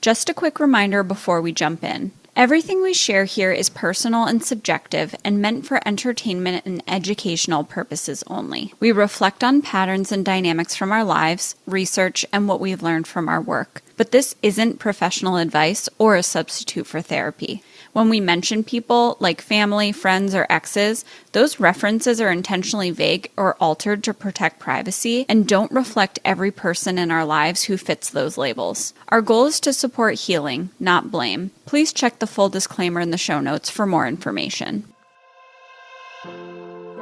Just a quick reminder before we jump in. Everything we share here is personal and subjective and meant for entertainment and educational purposes only. We reflect on patterns and dynamics from our lives, research, and what we've learned from our work. But this isn't professional advice or a substitute for therapy. When we mention people like family, friends, or exes, those references are intentionally vague or altered to protect privacy and don't reflect every person in our lives who fits those labels. Our goal is to support healing, not blame. Please check the full disclaimer in the show notes for more information.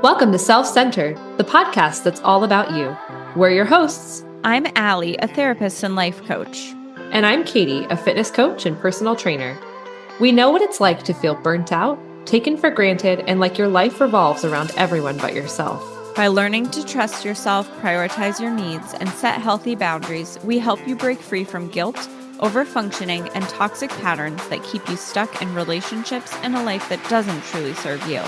Welcome to Self-Centered, the podcast that's all about you. We're your hosts. I'm Allie, a therapist and life coach. And I'm Katie, a fitness coach and personal trainer. We know what it's like to feel burnt out, taken for granted, and like your life revolves around everyone but yourself. By learning to trust yourself, prioritize your needs, and set healthy boundaries, we help you break free from guilt, overfunctioning, and toxic patterns that keep you stuck in relationships and a life that doesn't truly serve you.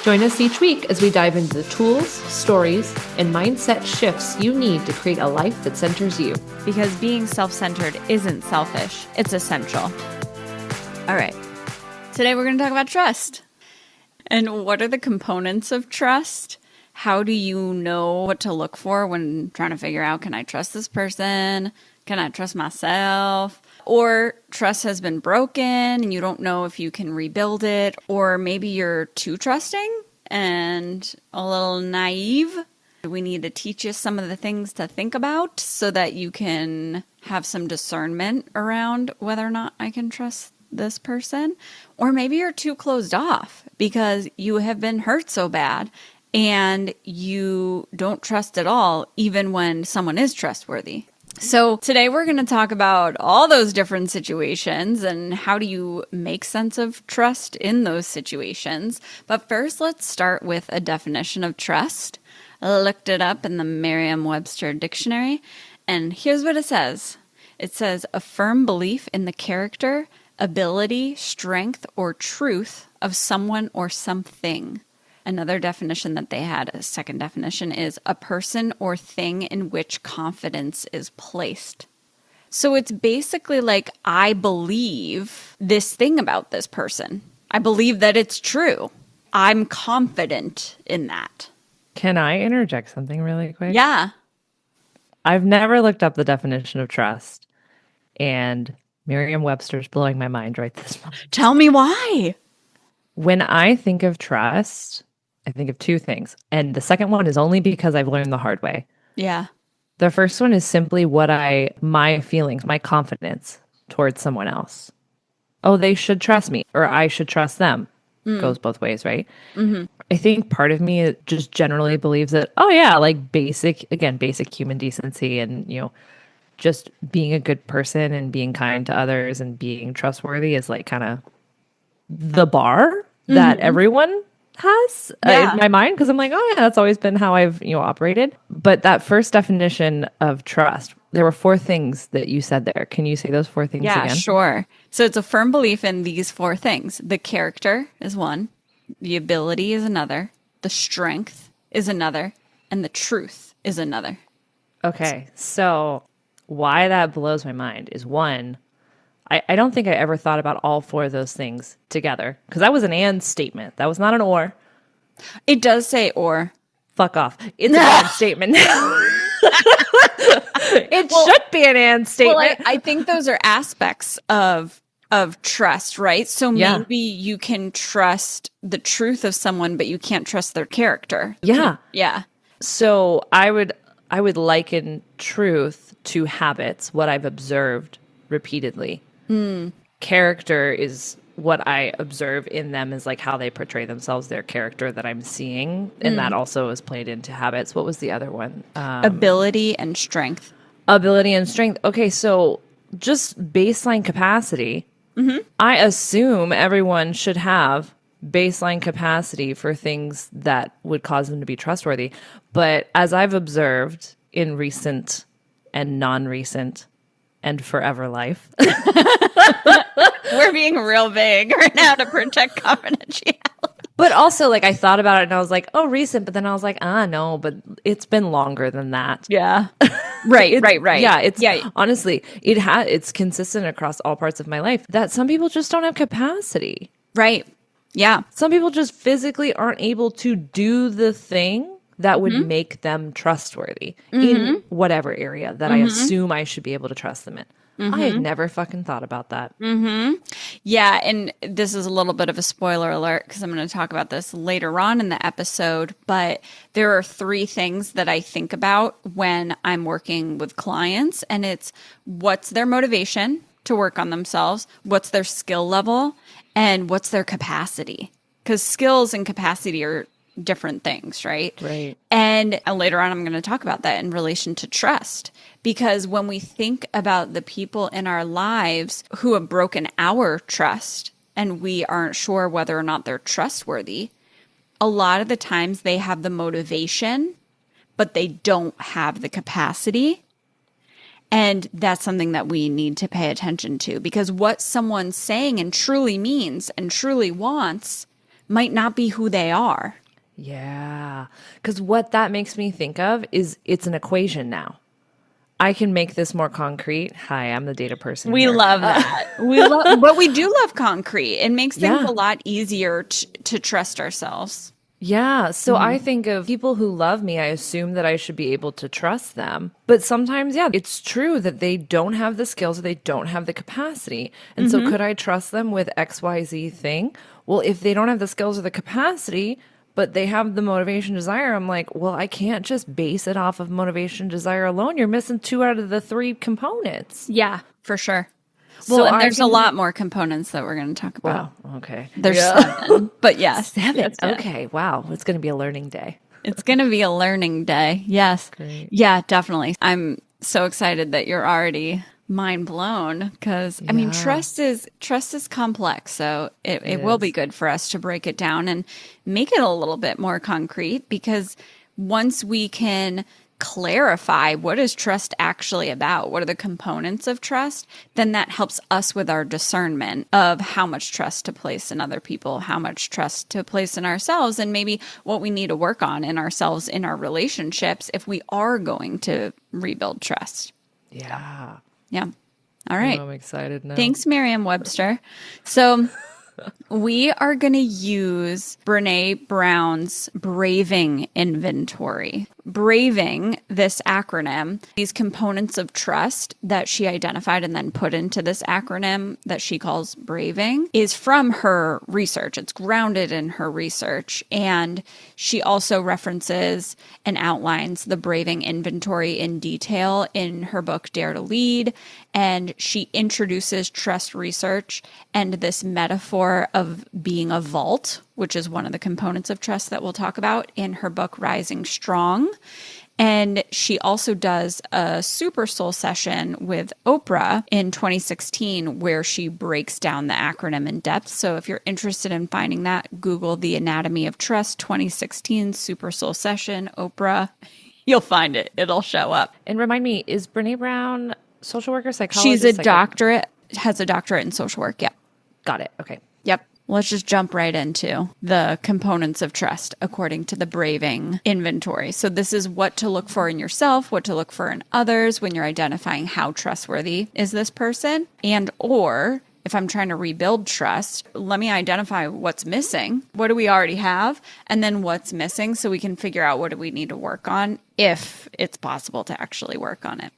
Join us each week as we dive into the tools, stories, and mindset shifts you need to create a life that centers you. Because being self-centered isn't selfish, it's essential. All right, today we're going to talk about trust. And what are the components of trust? How do you know what to look for when trying to figure out, can I trust this person? Can I trust myself? Or trust has been broken and you don't know if you can rebuild it. Or maybe you're too trusting and a little naive. We need to teach you some of the things to think about so that you can have some discernment around whether or not I can trust this person. Or maybe you're too closed off because you have been hurt so bad and you don't trust at all, even when someone is trustworthy. So today we're going to talk about all those different situations and how do you make sense of trust in those situations. But first, let's start with a definition of trust. I looked it up in the Merriam-Webster dictionary, and here's what it says. It says, a firm belief in the character, ability, strength, or truth of someone or something. Another definition that they had, a second definition, is a person or thing in which confidence is placed. So it's basically like, I believe this thing about this person. I believe that it's true. I'm confident in that. Can I interject something really quick? Yeah. I've never looked up the definition of trust, and Merriam-Webster's blowing my mind right this moment. Tell me why. When I think of trust, I think of two things. And the second one is only because I've learned the hard way. Yeah. The first one is simply my feelings, my confidence towards someone else. Oh, they should trust me, or I should trust them. Goes both ways, right? Mm-hmm. I think part of me just generally believes that, oh yeah, like basic human decency and, just being a good person and being kind to others and being trustworthy is like kind of the bar that everyone has in my mind, because I'm like, oh yeah, that's always been how I've operated. But that first definition of trust, there were four things that you said there. Can you say those four things again? Yeah, sure. So it's a firm belief in these four things. The character is one, the ability is another, the strength is another, and the truth is another. Okay, so why that blows my mind is one, I don't think I ever thought about all four of those things together, because that was an and statement. That was not an or. It does say or. Fuck off. It's an and statement. It should be an and statement. Well, I think those are aspects of trust, right? So maybe you can trust the truth of someone, but you can't trust their character. Yeah. Yeah. So I would liken truth to habits, what I've observed repeatedly. Character is what I observe in them, is like how they portray themselves, their character that I'm seeing. And that also is played into habits. What was the other one? Ability and strength. Ability and strength. Okay, so just baseline capacity. I assume everyone should have baseline capacity for things that would cause them to be trustworthy. But as I've observed in recent and non-recent and forever life. We're being real vague right now to protect confidentiality. But also, like, I thought about it and I was like, oh, recent. But then I was like, no, but it's been longer than that. Yeah. Right. Yeah. Honestly, it's consistent across all parts of my life that some people just don't have capacity. Right. Yeah. Some people just physically aren't able to do the thing that would make them trustworthy in whatever area that I assume I should be able to trust them in. I had never fucking thought about that. Yeah, and this is a little bit of a spoiler alert because I'm going to talk about this later on in the episode, but there are 3 things that I think about when I'm working with clients, and it's what's their motivation to work on themselves, what's their skill level, and what's their capacity. Because skills and capacity are different things, right? Right. And later on, I'm going to talk about that in relation to trust. Because when we think about the people in our lives who have broken our trust and we aren't sure whether or not they're trustworthy, a lot of the times they have the motivation, but they don't have the capacity. And that's something that we need to pay attention to, because what someone's saying and truly means and truly wants might not be who they are. Yeah. Because what that makes me think of is it's an equation now. I can make this more concrete. Hi, I'm the data person. We here. love that. But we do love concrete. It makes things a lot easier to trust ourselves. Yeah. So I think of people who love me, I assume that I should be able to trust them. But sometimes, it's true that they don't have the skills or they don't have the capacity. And so could I trust them with XYZ thing? Well, if they don't have the skills or the capacity, but they have the motivation, desire, I'm like, well, I can't just base it off of motivation, desire alone. You're missing 2 out of the 3 components. Yeah, for sure. So Well, and there's a lot more components that we're going to talk about. Wow. Okay. There's 7, but yes. 7. Okay. Wow. It's going to be a learning day. It's going to be a learning day. Yes. Great. Yeah, definitely. I'm so excited that you're already mind blown because I mean, trust is complex. So it will be good for us to break it down and make it a little bit more concrete, because once we can clarify what is trust actually about, what are the components of trust, then that helps us with our discernment of how much trust to place in other people, how much trust to place in ourselves, and maybe what we need to work on in ourselves in our relationships if we are going to rebuild trust. Yeah. Yeah. All right. I'm excited now. Thanks, Merriam-Webster. So we are going to use Brené Brown's Braving inventory. Braving, this acronym, these components of trust that she identified and then put into this acronym that she calls Braving, is from her research. It's grounded in her research. And she also references and outlines the Braving inventory in detail in her book, Dare to Lead. And she introduces trust research and this metaphor of being a vault, which is one of the components of trust that we'll talk about, in her book, Rising Strong. And she also does a Super Soul session with Oprah in 2016 where she breaks down the acronym in depth. So if you're interested in finding that, Google the Anatomy of Trust 2016 Super Soul session, Oprah. You'll find it. It'll show up. And remind me, is Brené Brown social worker, psychologist? She's a doctorate, has a doctorate in social work. Yeah. Got it. Okay. Yep. Let's just jump right into the components of trust according to the Braving inventory. So this is what to look for in yourself, what to look for in others when you're identifying how trustworthy is this person, and or if I'm trying to rebuild trust, let me identify what's missing. What do we already have? And then what's missing so we can figure out what do we need to work on if it's possible to actually work on it.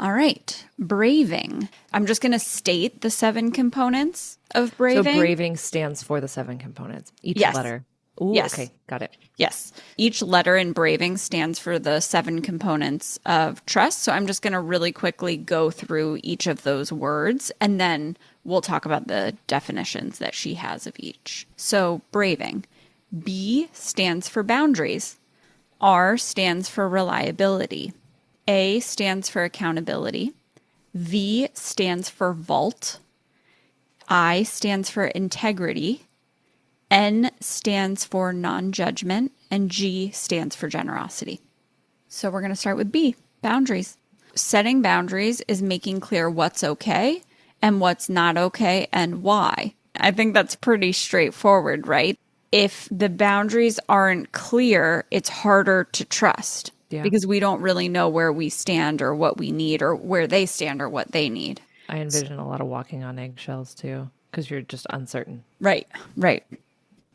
All right. Braving. I'm just going to state the 7 components of Braving. So Braving stands for the 7 components. Each letter. Ooh, yes. Okay. Got it. Yes. Each letter in Braving stands for the 7 components of trust. So I'm just going to really quickly go through each of those words, and then we'll talk about the definitions that she has of each. So Braving. B stands for boundaries. R stands for reliability. A stands for accountability. V stands for vault. I stands for integrity. N stands for non-judgment. And G stands for generosity. So we're going to start with B, boundaries. Setting boundaries is making clear what's okay and what's not okay and why. I think that's pretty straightforward, right? if the boundaries aren't clear, it's harder to trust because we don't really know where we stand or what we need or where they stand or what they need. I envision a lot of walking on eggshells too, because you're just uncertain. Right.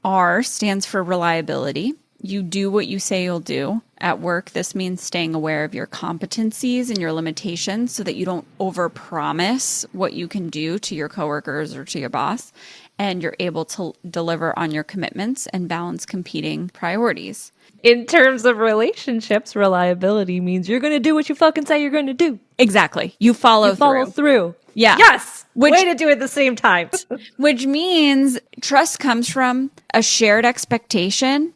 R stands for reliability. You do what you say you'll do. At work, this means staying aware of your competencies and your limitations so that you don't overpromise what you can do to your coworkers or to your boss, and you're able to deliver on your commitments and balance competing priorities. In terms of relationships, reliability means you're going to do what you fucking say you're going to do. Exactly. You follow through. Yeah. Yes. Way to do it at the same time. Which means trust comes from a shared expectation,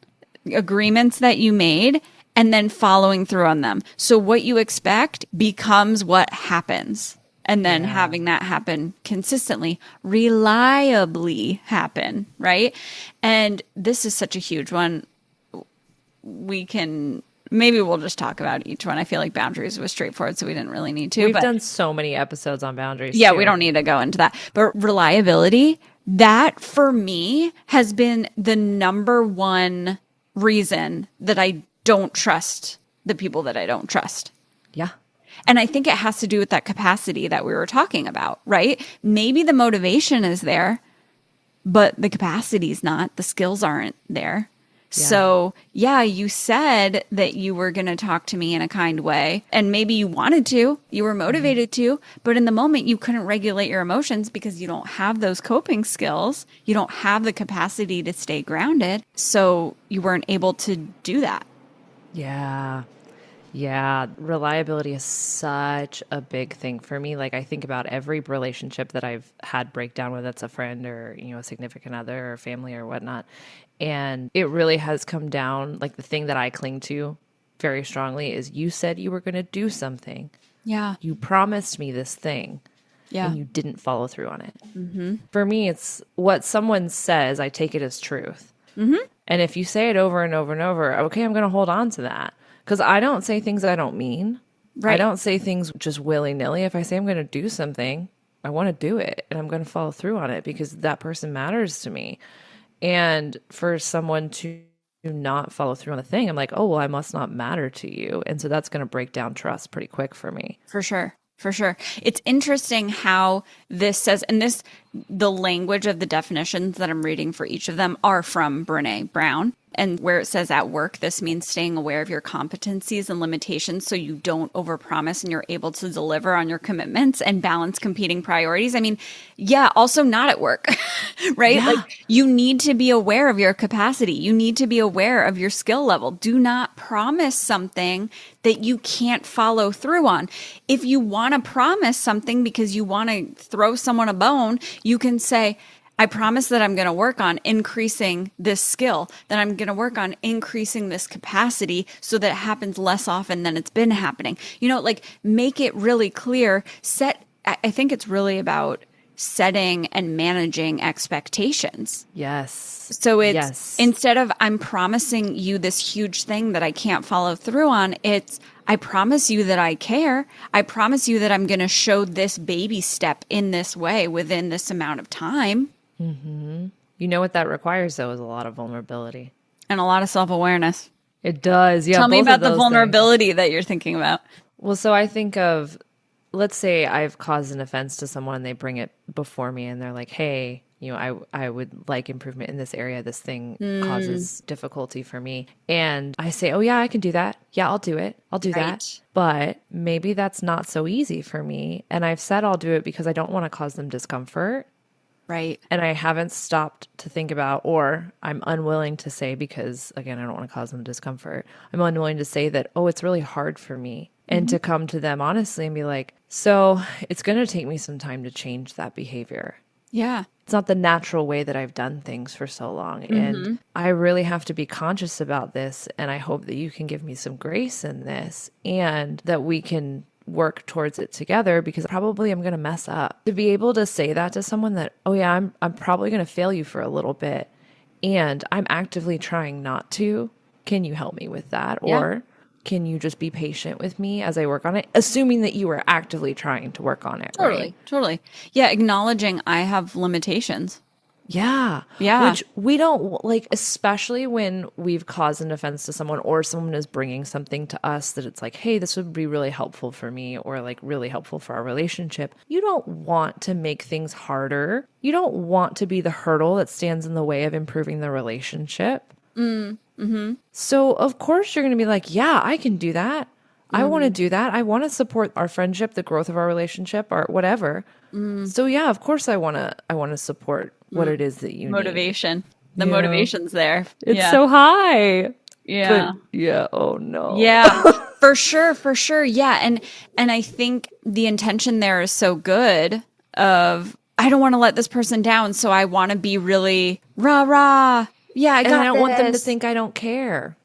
agreements that you made, and then following through on them. So what you expect becomes what happens. And then having that happen consistently, reliably happen, right? And this is such a huge one. Maybe we'll just talk about each one. I feel like boundaries was straightforward, so we didn't really need to. We've done so many episodes on boundaries. Yeah, too. we don't need to go into that. But reliability, that for me has been the number one reason that I don't trust the people that I don't trust. Yeah. And I think it has to do with that capacity that we were talking about, right? Maybe the motivation is there, but the capacity is not. The skills aren't there. Yeah. So, you said that you were going to talk to me in a kind way, and maybe you wanted to, you were motivated to, but in the moment you couldn't regulate your emotions because you don't have those coping skills. You don't have the capacity to stay grounded. So you weren't able to do that. Yeah. Yeah. Reliability is such a big thing for me. Like I think about every relationship that I've had breakdown, whether it's a friend or, a significant other or family or whatnot. And it really has come down, like the thing that I cling to very strongly is you said you were going to do something. Yeah. You promised me this thing. Yeah. And you didn't follow through on it. Mm-hmm. For me, it's what someone says, I take it as truth. Mm-hmm. And if you say it over and over and over, okay, I'm going to hold on to that. Because I don't say things I don't mean. Right. I don't say things just willy-nilly. If I say I'm going to do something, I want to do it. And I'm going to follow through on it because that person matters to me. And for someone to not follow through on the thing, I'm like, oh, well, I must not matter to you. And so that's going to break down trust pretty quick for me. For sure. It's interesting how this says, and the language of the definitions that I'm reading for each of them are from Brené Brown. And where it says at work, this means staying aware of your competencies and limitations so you don't overpromise and you're able to deliver on your commitments and balance competing priorities. I mean, also not at work, right? Yeah. Like you need to be aware of your capacity. You need to be aware of your skill level. Do not promise something that you can't follow through on. If you want to promise something because you want to throw someone a bone, you can say, I promise that I'm going to work on increasing this skill, that I'm going to work on increasing this capacity so that it happens less often than it's been happening. Make it really clear. I think it's really about setting and managing expectations. Yes. So it's instead of I'm promising you this huge thing that I can't follow through on, it's I promise you that I care. I promise you that I'm going to show this baby step in this way within this amount of time. Mm-hmm. You know what that requires, though, is a lot of vulnerability. And a lot of self-awareness. It does, yeah. Tell me about the vulnerability that you're thinking about. Well, so I think of, let's say I've caused an offense to someone, they bring it before me, and they're like, hey, I would like improvement in this area. This thing causes difficulty for me. And I say, oh, yeah, I can do that. Yeah, I'll do it. I'll do that. But maybe that's not so easy for me. And I've said I'll do it because I don't want to cause them discomfort. Right. And I haven't stopped to think about, or I'm unwilling to say, because again, I don't want to cause them discomfort. I'm unwilling to say that, oh, it's really hard for me. And to come to them honestly and be like, so it's going to take me some time to change that behavior. Yeah. It's not the natural way that I've done things for so long. And I really have to be conscious about this. And I hope that you can give me some grace in this and that we can work towards it together, because probably I'm going to mess up. To be able to say that to someone that, oh yeah, I'm probably going to fail you for a little bit and I'm actively trying not to. Can you help me with that? Yeah. Or can you just be patient with me as I work on it? Assuming that you are actively trying to work on it. Totally. Yeah. Acknowledging I have limitations. Yeah. Yeah. Which we don't like, especially when we've caused an offense to someone or someone is bringing something to us that it's like, hey, this would be really helpful for me or like really helpful for our relationship. You don't want to make things harder. You don't want to be the hurdle that stands in the way of improving the relationship. So, of course, you're going to be like, yeah, I can do that. I want to do that. I want to support our friendship, the growth of our relationship, or whatever. So yeah, of course I want to support what it is that you Motivation. The Yeah. motivation's there. need. It's Yeah. so high. Yeah. But yeah, oh no. Yeah, for sure, for sure. Yeah, and I think the intention there is so good of I don't want to let this person down, so I want to be really rah rah. Yeah, I got And I don't want them to this. think I don't care.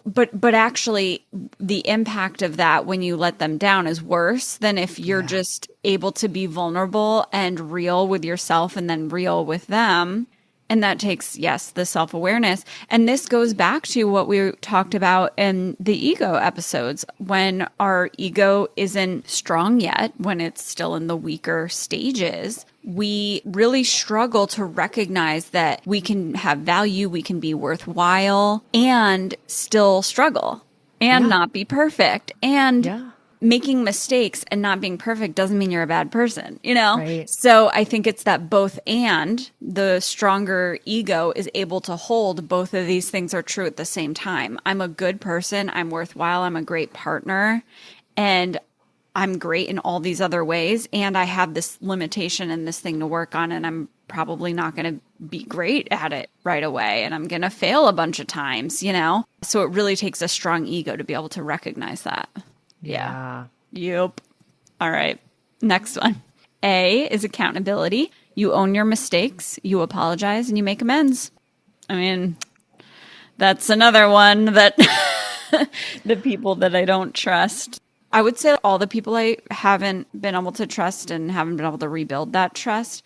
But actually, the impact of that when you let them down is worse than if you're just able to be vulnerable and real with yourself and then real with them. And that takes, yes, the self-awareness. And this goes back to what we talked about in the ego episodes. When our ego isn't strong yet, when it's still in the weaker stages, we really struggle to recognize that we can have value, we can be worthwhile, and still struggle and not be perfect. And making mistakes and not being perfect doesn't mean you're a bad person, you know? Right. So I think it's that both and the stronger ego is able to hold both of these things are true at the same time. I'm a good person. I'm worthwhile. I'm a great partner. And I'm great in all these other ways. And I have this limitation and this thing to work on. And I'm probably not going to be great at it right away. And I'm going to fail a bunch of times, you know? So it really takes a strong ego to be able to recognize that. Yeah. Yep. All right. Next one. A is accountability. You own your mistakes, you apologize, and you make amends. I mean, that's another one that the people that I don't trust. I would say all the people I haven't been able to trust and haven't been able to rebuild that trust,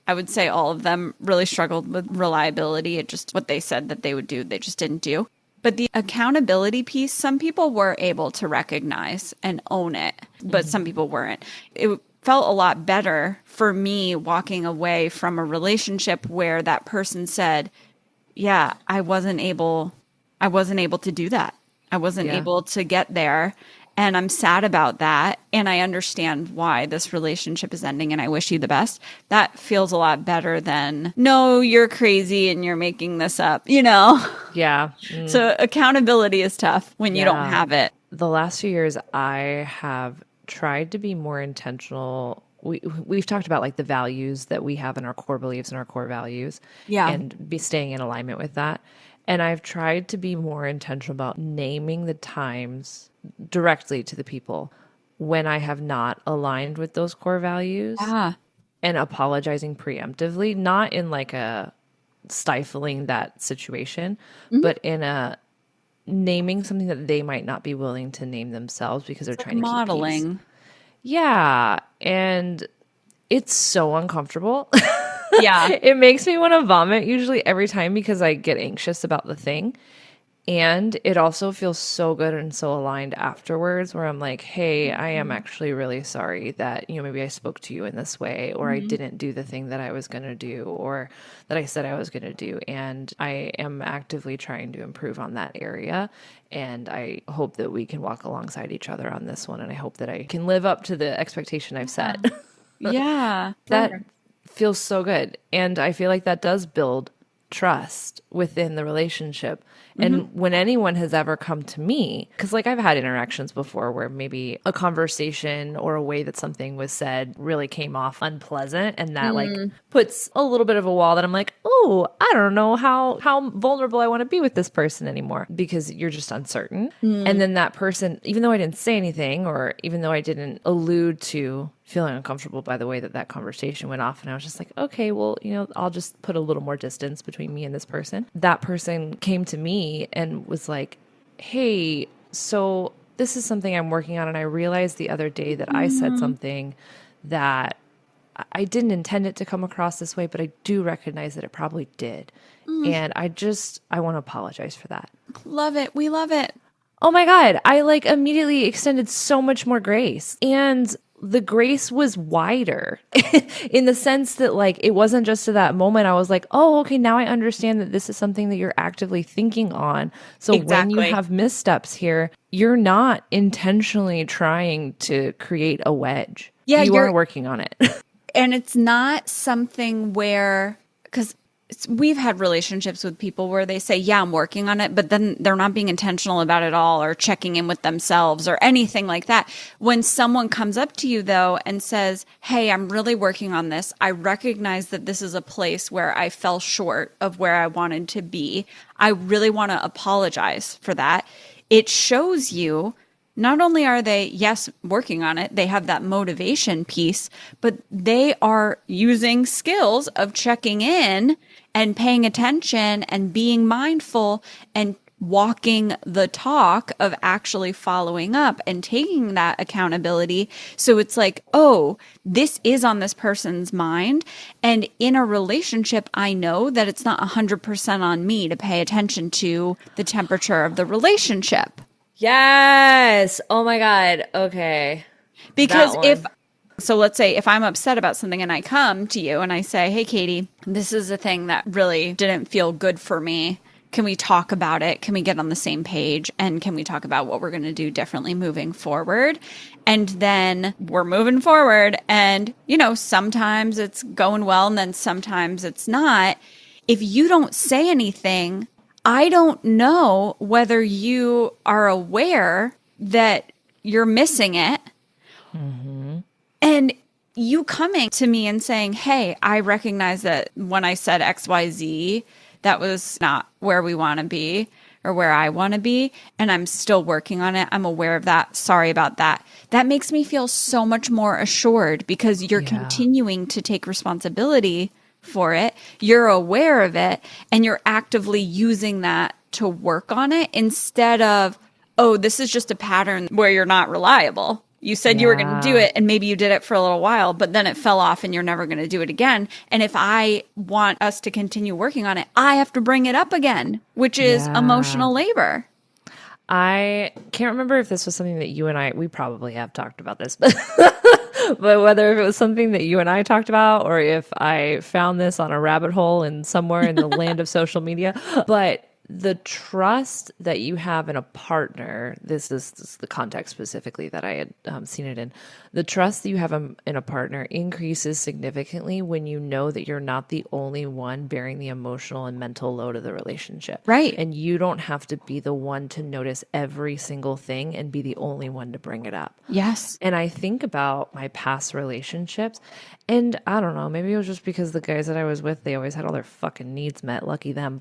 I would say all of them really struggled with reliability. It just what they said that they would do, they just didn't do. But the accountability piece, some people were able to recognize and own it, but some people weren't. It felt a lot better for me walking away from a relationship where that person said, yeah, I wasn't able to do that. I wasn't able to get there. And I'm sad about that. And I understand why this relationship is ending and I wish you the best. That feels a lot better than, no, you're crazy and you're making this up, you know? Yeah. So accountability is tough when you don't have it. The last few years, I have tried to be more intentional. We've talked about like the values that we have in our core beliefs and our core values. Yeah. And be staying in alignment with that. And I've tried to be more intentional about naming the times directly to the people when I have not aligned with those core values and apologizing preemptively, not in like a stifling that situation, but in a naming something that they might not be willing to name themselves because they're trying to keep peace. Modeling. Yeah. And it's so uncomfortable. Yeah. It makes me want to vomit usually every time because I get anxious about the thing. And it also feels so good and so aligned afterwards where I'm like, hey, I am actually really sorry that, maybe I spoke to you in this way or I didn't do the thing that I was going to do or that I said I was going to do. And I am actively trying to improve on that area. And I hope that we can walk alongside each other on this one. And I hope that I can live up to the expectation I've set. Yeah. That feels so good. And I feel like that does build trust within the relationship. And when anyone has ever come to me, because like I've had interactions before where maybe a conversation or a way that something was said really came off unpleasant and that like puts a little bit of a wall that I'm like, oh, I don't know how vulnerable I want to be with this person anymore because you're just uncertain. And then that person, even though I didn't say anything or even though I didn't allude to feeling uncomfortable by the way that that conversation went off. And I was just like, okay, well, I'll just put a little more distance between me and this person. That person came to me and was like, hey, so this is something I'm working on. And I realized the other day that I said something that I didn't intend it to come across this way, but I do recognize that it probably did. And I want to apologize for that. Love it. We love it. Oh my God. I like immediately extended so much more grace. And the grace was wider in the sense that like it wasn't just to that moment. I was like, oh, okay, now I understand that this is something that you're actively thinking on. So when you have missteps here, you're not intentionally trying to create a wedge. Yeah, you are working on it. And it's not something where, because we've had relationships with people where they say, yeah, I'm working on it, but then they're not being intentional about it all or checking in with themselves or anything like that. When someone comes up to you though and says, hey, I'm really working on this. I recognize that this is a place where I fell short of where I wanted to be. I really want to apologize for that. It shows you not only are they, yes, working on it, they have that motivation piece, but they are using skills of checking in and paying attention and being mindful and walking the talk of actually following up and taking that accountability. So it's like, oh, this is on this person's mind. And in a relationship, I know that it's not 100% on me to pay attention to the temperature of the relationship. Yes. Oh my God. Okay. Because let's say if I'm upset about something and I come to you and I say, hey, Katie, this is a thing that really didn't feel good for me. Can we talk about it? Can we get on the same page? And can we talk about what we're going to do differently moving forward? And then we're moving forward. And, sometimes it's going well and then sometimes it's not. If you don't say anything, I don't know whether you are aware that you're missing it. Mm-hmm. And you coming to me and saying, hey, I recognize that when I said XYZ, that was not where we want to be or where I want to be. And I'm still working on it. I'm aware of that. Sorry about that. That makes me feel so much more assured because you're continuing to take responsibility for it. You're aware of it and you're actively using that to work on it instead of, oh, this is just a pattern where you're not reliable. You said you were going to do it and maybe you did it for a little while, but then it fell off and you're never going to do it again. And if I want us to continue working on it, I have to bring it up again, which is emotional labor. I can't remember if this was something that you and we probably have talked about this, but but whether it was something that you and I talked about or if I found this on a rabbit hole and somewhere in the land of social media, but the trust that you have in a partner, this is the context specifically that I had seen it in. The trust that you have in a partner increases significantly when you know that you're not the only one bearing the emotional and mental load of the relationship. Right. And you don't have to be the one to notice every single thing and be the only one to bring it up. Yes. And I think about my past relationships and I don't know, maybe it was just because the guys that I was with, they always had all their fucking needs met. Lucky them.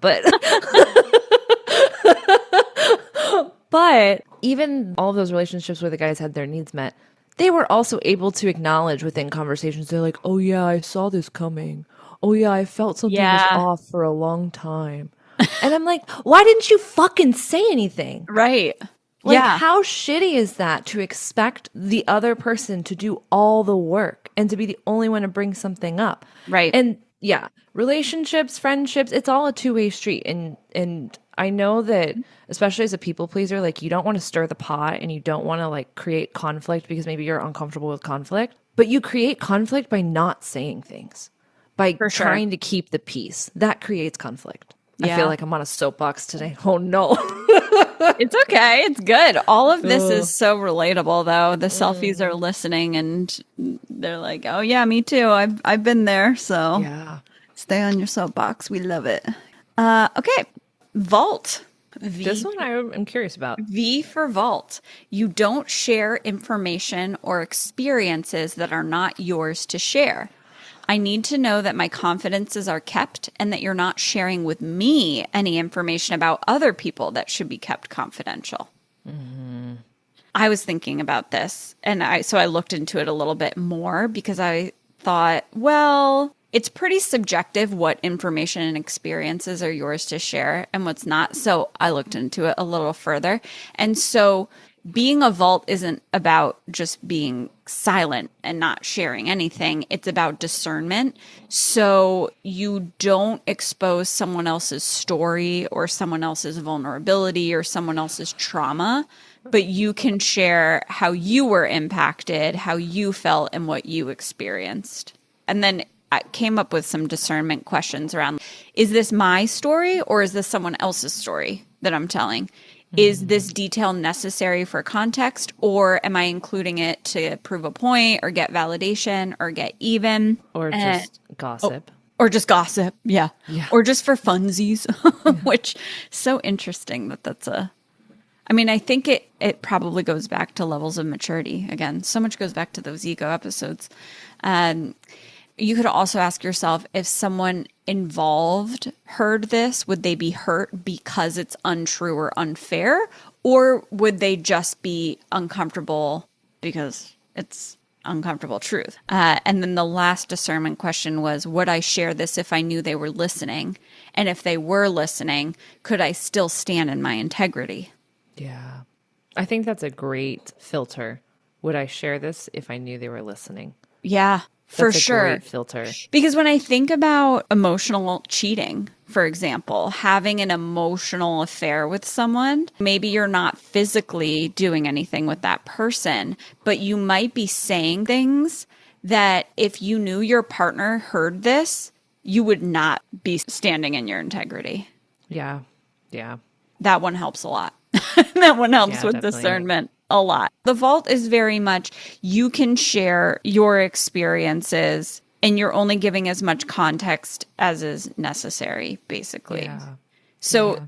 But even all of those relationships where the guys had their needs met, they were also able to acknowledge within conversations. They're like, oh yeah, I saw this coming. Oh yeah, I felt something was off for a long time. And I'm like, why didn't you fucking say anything? Right. Like, how shitty is that to expect the other person to do all the work and to be the only one to bring something up? Right. And relationships, friendships, it's all a two-way street. And I know that, especially as a people pleaser, like you don't want to stir the pot and you don't want to like create conflict because maybe you're uncomfortable with conflict, but you create conflict by not saying things, by trying to keep the peace. That creates conflict. I feel like I'm on a soapbox today. Oh no. It's okay. It's good. All of this is so relatable though. The selfies are listening and they're like, oh yeah, me too. I've been there. So stay on your soapbox. We love it. Okay. Vault. This one I'm curious about. V for vault. You don't share information or experiences that are not yours to share. I need to know that my confidences are kept and that you're not sharing with me any information about other people that should be kept confidential. Mm-hmm. I was thinking about this and so I looked into it a little bit more because I thought, well, it's pretty subjective what information and experiences are yours to share and what's not. So I looked into it a little further. And so being a vault isn't about just being silent and not sharing anything. It's about discernment. So you don't expose someone else's story or someone else's vulnerability or someone else's trauma but you can share how you were impacted, how you felt, and what you experienced. And then I came up with some discernment questions around, is this my story or is this someone else's story that I'm telling? Is this detail necessary for context, or am I including it to prove a point or get validation or get even? Or just gossip. Or just gossip, yeah. Or just for funsies, which so interesting that's I mean, I think it probably goes back to levels of maturity. Again, so much goes back to those ego episodes. You could also ask yourself, if someone involved heard this, would they be hurt because it's untrue or unfair? Or would they just be uncomfortable because it's uncomfortable truth? And then the last discernment question was, would I share this if I knew they were listening? And if they were listening, could I still stand in my integrity? Yeah. I think that's a great filter. Would I share this if I knew they were listening? Yeah. For sure. Great filter. Because when I think about emotional cheating, for example, having an emotional affair with someone, maybe you're not physically doing anything with that person, but you might be saying things that if you knew your partner heard this, you would not be standing in your integrity. Yeah. Yeah. That one helps a lot. That one helps with definitely. discernment a lot. The vault is very much, you can share your experiences and you're only giving as much context as is necessary, basically. Yeah. So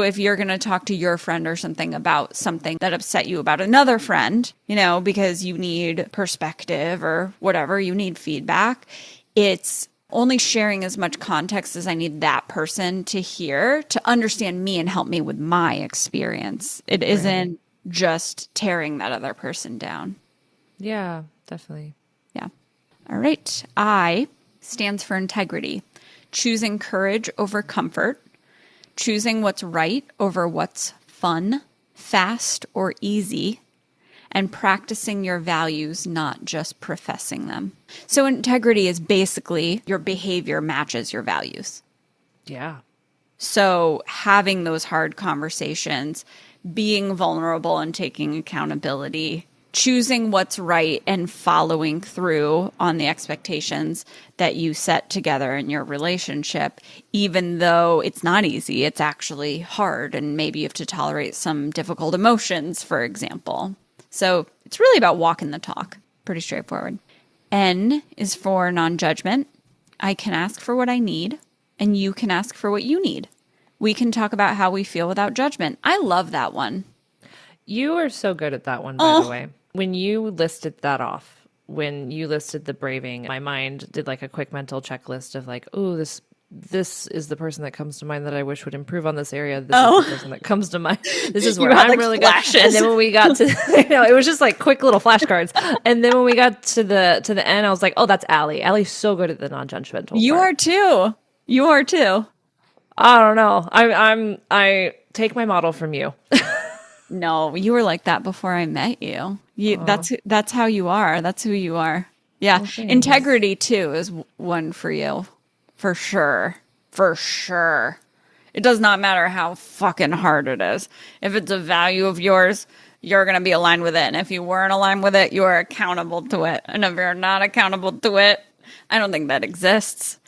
if you're going to talk to your friend or something about something that upset you about another friend, because you need perspective or whatever, you need feedback, it's only sharing as much context as I need that person to hear to understand me and help me with my experience. It isn't just tearing that other person down. Yeah, definitely. Yeah. All right. I stands for integrity, choosing courage over comfort, choosing what's right over what's fun, fast, or easy, and practicing your values, not just professing them. So integrity is basically your behavior matches your values. Yeah. So having those hard conversations, being vulnerable and taking accountability, choosing what's right and following through on the expectations that you set together in your relationship, even though it's not easy, it's actually hard. And maybe you have to tolerate some difficult emotions, for example. So it's really about walking the talk. Pretty straightforward. N is for non-judgment. I can ask for what I need, and you can ask for what you need. We can talk about how we feel without judgment. I love that one. You are so good at that one, by the way. When you listed that off, when you listed the braving, my mind did like a quick mental checklist of like, oh, this is the person that comes to mind that I wish would improve on this area. This is the person that comes to mind. This is where I'm really flashes. Good. And then when we got to, it was just like quick little flashcards. And then when we got to the end, I was like, oh, that's Allie. Allie's so good at the non-judgmental You part. are too. You are too. I don't know. I take my model from you. No, you were like that before I met you. That's how you are. That's who you are. Yeah. Okay. Integrity too is one for you. For sure. For sure. It does not matter how fucking hard it is. If it's a value of yours, you're going to be aligned with it. And if you weren't aligned with it, you are accountable to it. And if you're not accountable to it, I don't think that exists.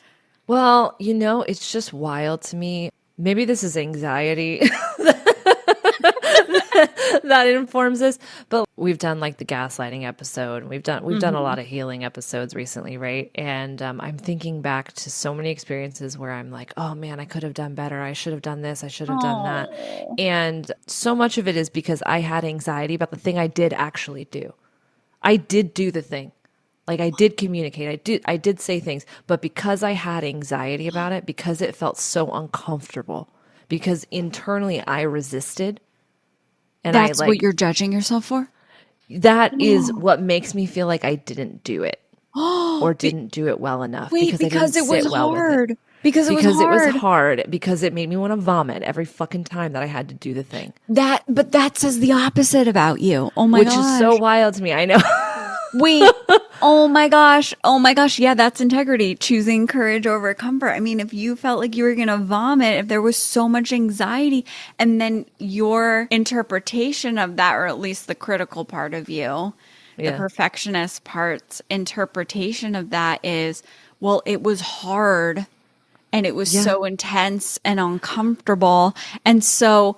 Well, it's just wild to me. Maybe this is anxiety that informs this, but we've done like the gaslighting episode. We've done a lot of healing episodes recently, right? And I'm thinking back to so many experiences where I'm like, oh man, I could have done better. I should have done this. I should have done that. And so much of it is because I had anxiety about the thing I did actually do. I did do the thing. Like I did communicate. I did say things, but because I had anxiety about it, because it felt so uncomfortable, because internally I resisted. And that's what you're judging yourself for? That is what makes me feel like I didn't do it or didn't do it well enough. Wait, because it was hard. Because it was hard. Because it made me want to vomit every fucking time that I had to do the thing. But that says the opposite about you. Oh my gosh. Which is so wild to me. I know. Wait. Oh my gosh. Oh my gosh. Yeah, that's integrity. Choosing courage over comfort. I mean, if you felt like you were going to vomit, if there was so much anxiety, and then your interpretation of that, or at least the critical part of you, the perfectionist part's interpretation of that is, well, it was hard and it was so intense and uncomfortable. And so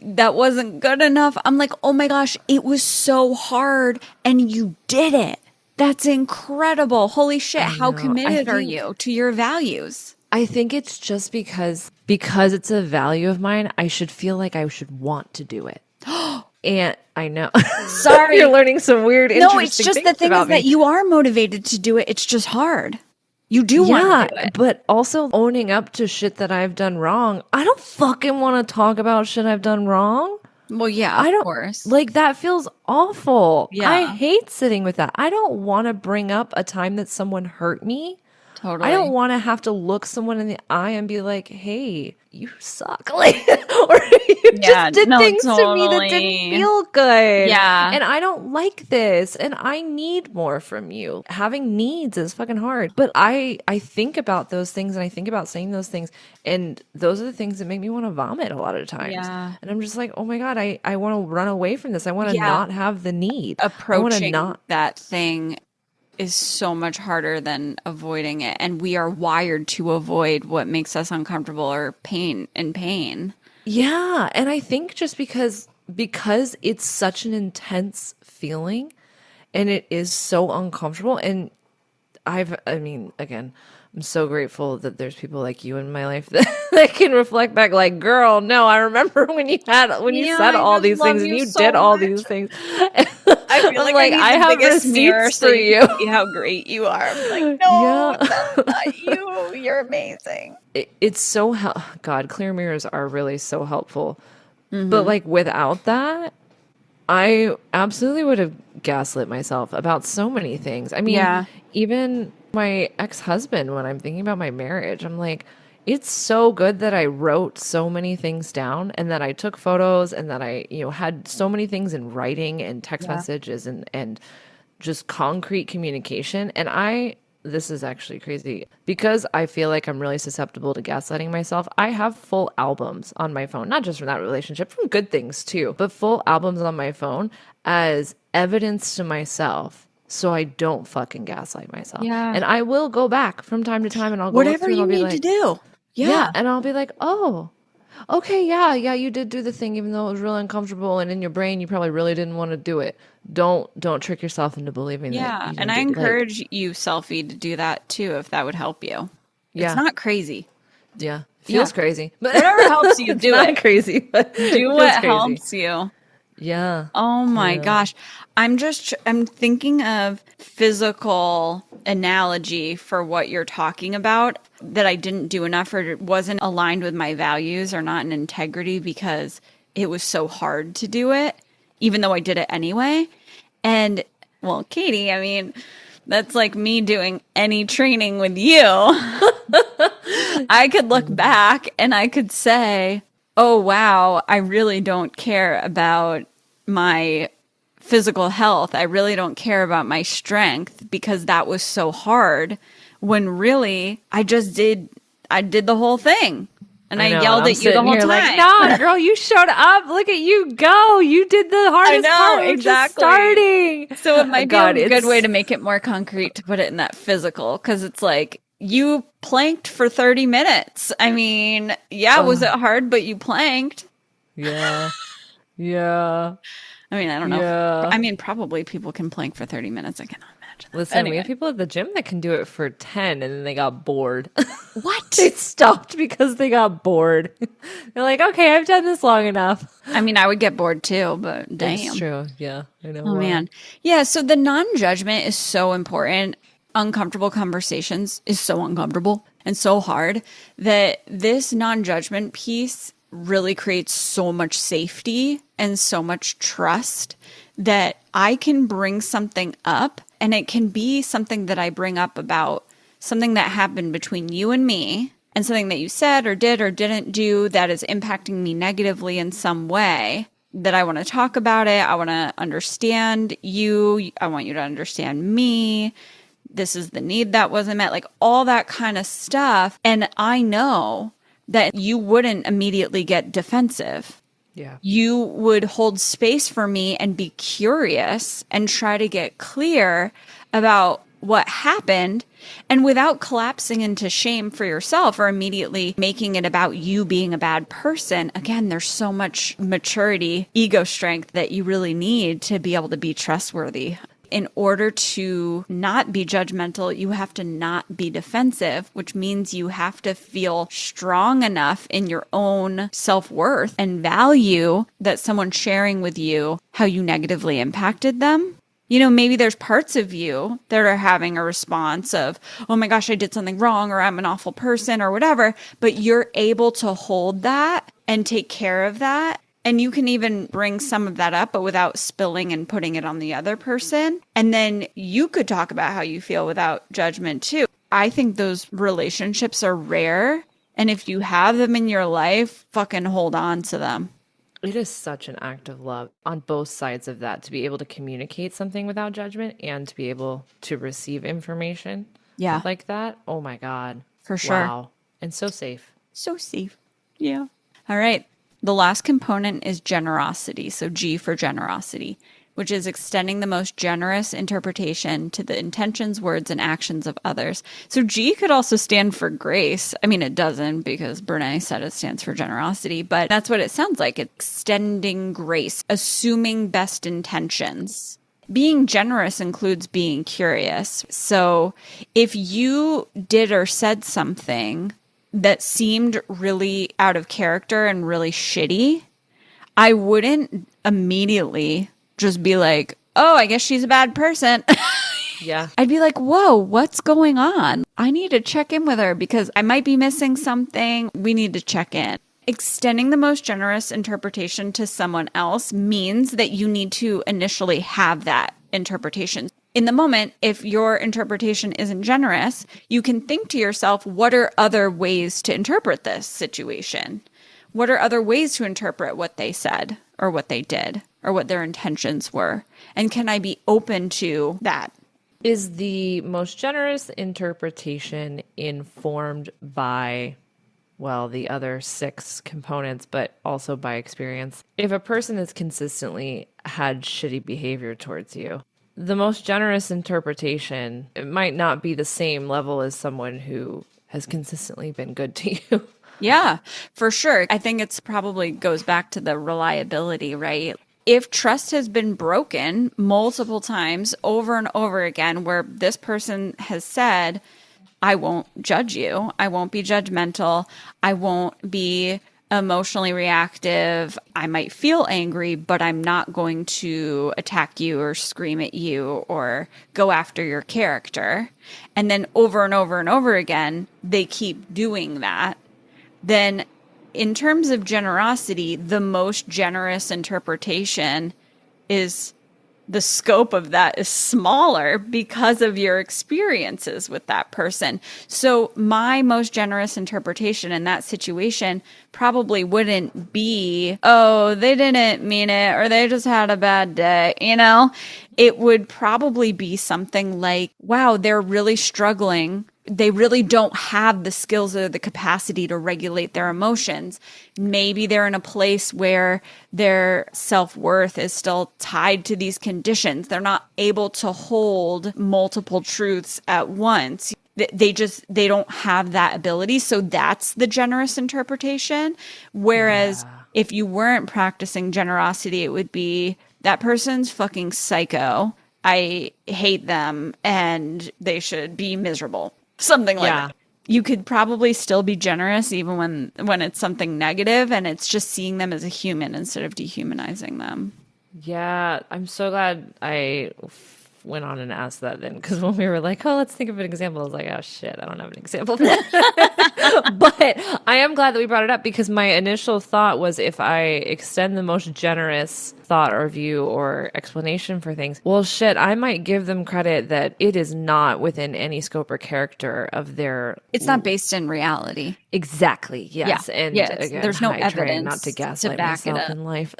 that wasn't good enough. I'm like, oh my gosh, it was so hard and you did it. That's incredible. Holy shit. How committed are you to your values? I think it's just because it's a value of mine, I should feel like I should want to do it. And I know. Sorry. You're learning some weird, interesting things. No, it's just the thing is that you are motivated to do it. It's just hard. You do want to do it. But also owning up to shit that I've done wrong. I don't fucking want to talk about shit I've done wrong. Well, yeah, of course. Like, that feels awful. Yeah. I hate sitting with that. I don't want to bring up a time that someone hurt me. Totally. I don't want to have to look someone in the eye and be like, hey, you suck. Like, or you just did things to me that didn't feel good. Yeah. And I don't like this. And I need more from you. Having needs is fucking hard. But I think about those things and I think about saying those things. And those are the things that make me want to vomit a lot of times. Yeah. And I'm just like, oh my God, I want to run away from this. I want to not have the need. Approaching that thing is so much harder than avoiding it. And we are wired to avoid what makes us uncomfortable or pain. Yeah. And I think just because it's such an intense feeling and it is so uncomfortable. And again, I'm so grateful that there's people like you in my life that can reflect back like, girl, no, I remember when you said all these things and you did all these things. I feel like I have receipts for you. See how great you are. I'm like, no, that's not you. You're amazing. It's so God, clear mirrors are really so helpful. Mm-hmm. But like without that, I absolutely would have gaslit myself about so many things. I mean, even my ex-husband, when I'm thinking about my marriage, I'm like, it's so good that I wrote so many things down and that I took photos and that I, had so many things in writing and text messages and just concrete communication. And this is actually crazy because I feel like I'm really susceptible to gaslighting myself. I have full albums on my phone, not just from that relationship, from good things too, but full albums on my phone as evidence to myself. So I don't fucking gaslight myself. Yeah. And I will go back from time to time and I'll go whatever you need to do. Yeah. And I'll be like, oh, okay, yeah, you did do the thing, even though it was really uncomfortable, and in your brain you probably really didn't want to do it. Don't trick yourself into believing that. Yeah, and I encourage you, Selfie, to do that too, if that would help you. Yeah. It's not crazy. Yeah, feels crazy, but whatever helps you, do it. Not crazy, but do what helps you. Yeah. Oh my gosh. I'm thinking of physical analogy for what you're talking about that I didn't do enough or it wasn't aligned with my values or not in integrity because it was so hard to do it, even though I did it anyway. And well, Katie, I mean, that's like me doing any training with you. I could look back and I could say, oh, wow, I really don't care about my physical health. I really don't care about my strength because that was so hard when really I did the whole thing. And I yelled at you the whole time. Like, no, girl, you showed up. Look at you go. You did the hardest part. Exactly. Starting. So it might be a good way to make it more concrete to put it in that physical because it's like, you planked for 30 minutes. I mean, was it hard, but you planked? Yeah. Yeah. I mean, I don't know. Yeah. Probably people can plank for 30 minutes. I cannot imagine that. Listen, we have people at the gym that can do it for 10 and then they got bored. What? They stopped because they got bored. They're like, okay, I've done this long enough. I mean, I would get bored too, but damn. That's true. Yeah. I know. Oh, man. Yeah. So the non-judgment is so important. Uncomfortable conversations is so uncomfortable and so hard that this non-judgment piece really creates so much safety and so much trust that I can bring something up and it can be something that I bring up about something that happened between you and me and something that you said or did or didn't do that is impacting me negatively in some way that I want to talk about it. I want to understand you. I want you to understand me. This is the need that wasn't met, like all that kind of stuff. And I know that you wouldn't immediately get defensive. Yeah. You would hold space for me and be curious and try to get clear about what happened, and without collapsing into shame for yourself or immediately making it about you being a bad person. Again, there's so much maturity, ego strength that you really need to be able to be trustworthy. In order to not be judgmental, you have to not be defensive, which means you have to feel strong enough in your own self-worth and value that someone's sharing with you how you negatively impacted them. You know, maybe there's parts of you that are having a response of, oh my gosh, I did something wrong, or I'm an awful person, or whatever, but you're able to hold that and take care of that. And you can even bring some of that up, but without spilling and putting it on the other person. And then you could talk about how you feel without judgment too. I think those relationships are rare. And if you have them in your life, fucking hold on to them. It is such an act of love on both sides of that, to be able to communicate something without judgment and to be able to receive information like that. Oh my God. For sure. Wow. And so safe. So safe. Yeah. All right. The last component is generosity. So G for generosity, which is extending the most generous interpretation to the intentions, words, and actions of others. So G could also stand for grace. I mean, it doesn't, because Brené said it stands for generosity, but that's what it sounds like. Extending grace, assuming best intentions. Being generous includes being curious. So if you did or said something that seemed really out of character and really shitty, I wouldn't immediately just be like, oh, I guess she's a bad person. Yeah. I'd be like, whoa, what's going on? I need to check in with her because I might be missing something. We need to check in. Extending the most generous interpretation to someone else means that you need to initially have that interpretation. In the moment, if your interpretation isn't generous, you can think to yourself, what are other ways to interpret this situation? What are other ways to interpret what they said or what they did or what their intentions were? And can I be open to that? Is the most generous interpretation informed by, well, the other 6 components, but also by experience? If a person has consistently had shitty behavior towards you, the most generous interpretation, it might not be the same level as someone who has consistently been good to you. Yeah, for sure. I think it's probably goes back to the reliability, right? If trust has been broken multiple times over and over again, where this person has said, I won't judge you, I won't be judgmental, I won't be emotionally reactive, I might feel angry, but I'm not going to attack you or scream at you or go after your character. And then over and over and over again, they keep doing that. Then in terms of generosity, the most generous interpretation is the scope of that is smaller because of your experiences with that person. So my most generous interpretation in that situation probably wouldn't be, oh, they didn't mean it, or they just had a bad day, you know? It would probably be something like, wow, they're really struggling. They really don't have the skills or the capacity to regulate their emotions. Maybe they're in a place where their self-worth is still tied to these conditions. They're not able to hold multiple truths at once. They don't have that ability. So that's the generous interpretation. Whereas if you weren't practicing generosity, it would be, that person's fucking psycho. I hate them and they should be miserable. Something like that. You could probably still be generous even when it's something negative, and it's just seeing them as a human instead of dehumanizing them. Yeah, I'm so glad I went on and asked that then, because when we were like, oh, let's think of an example, I was like, oh shit, I don't have an example for that. But I am glad that we brought it up, because my initial thought was, if I extend the most generous thought or view or explanation for things, well, shit, I might give them credit that it is not within any scope or character of their... It's not based in reality. Exactly, yes. Yeah. And yeah, again, there's no I evidence try not to gaslight back it myself up. in life.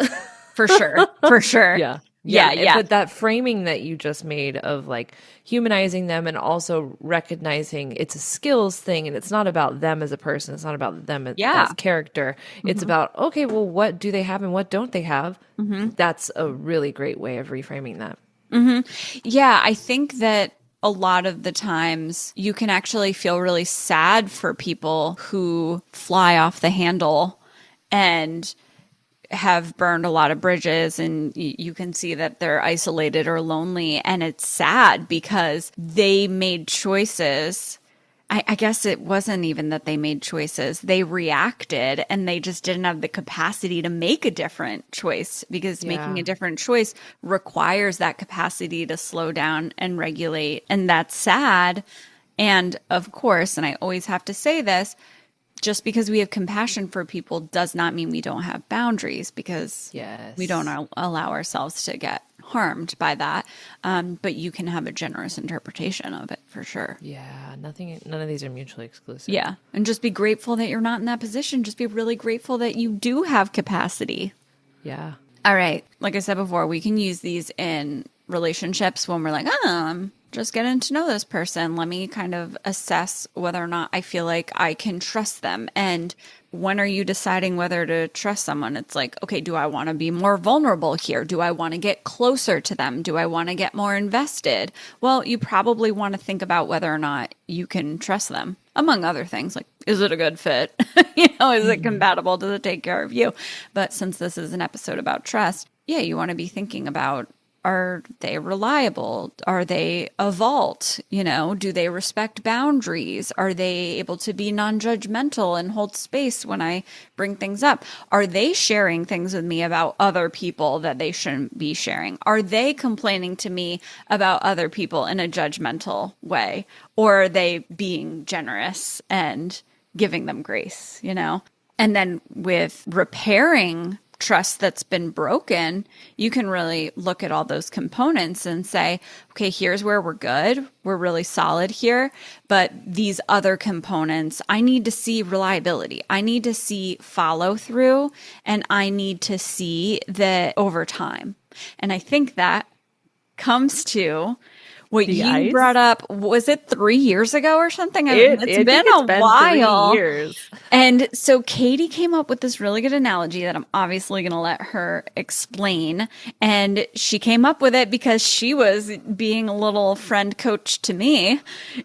For sure. For sure. Yeah. Yeah. But that framing that you just made of like humanizing them and also recognizing it's a skills thing and it's not about them as a person. It's not about them as character. It's about, okay, well, what do they have and what don't they have? That's a really great way of reframing that. Yeah, I think that a lot of the times you can actually feel really sad for people who fly off the handle and have burned a lot of bridges, and you can see that they're isolated or lonely, and it's sad because they made choices. I guess it wasn't even that they made choices. They reacted and they just didn't have the capacity to make a different choice, because making a different choice requires that capacity to slow down and regulate. And that's sad. And of course, and I always have to say this, just because we have compassion for people does not mean we don't have boundaries, because we don't allow ourselves to get harmed by that. But you can have a generous interpretation of it for sure. Yeah. None of these are mutually exclusive. Yeah. And just be grateful that you're not in that position. Just be really grateful that you do have capacity. Yeah. All right. Like I said before, we can use these in relationships when we're like, I'm just getting to know this person. Let me kind of assess whether or not I feel like I can trust them. And when are you deciding whether to trust someone? It's like, okay, do I want to be more vulnerable here? Do I want to get closer to them? Do I want to get more invested? Well, you probably want to think about whether or not you can trust them, among other things. Like, is it a good fit? Is it compatible? Does it take care of you? But since this is an episode about trust, you want to be thinking about, are they reliable? Are they a vault? Do they respect boundaries? Are they able to be non-judgmental and hold space when I bring things up? Are they sharing things with me about other people that they shouldn't be sharing? Are they complaining to me about other people in a judgmental way? Or are they being generous and giving them grace, And then with repairing trust that's been broken, you can really look at all those components and say, okay, here's where we're good. We're really solid here. But these other components, I need to see reliability. I need to see follow through, and I need to see that over time. And I think that comes to what you brought up. Was it 3 years ago or something? It's been a while. 3 years. And so Katie came up with this really good analogy that I'm obviously going to let her explain. And she came up with it because she was being a little friend coach to me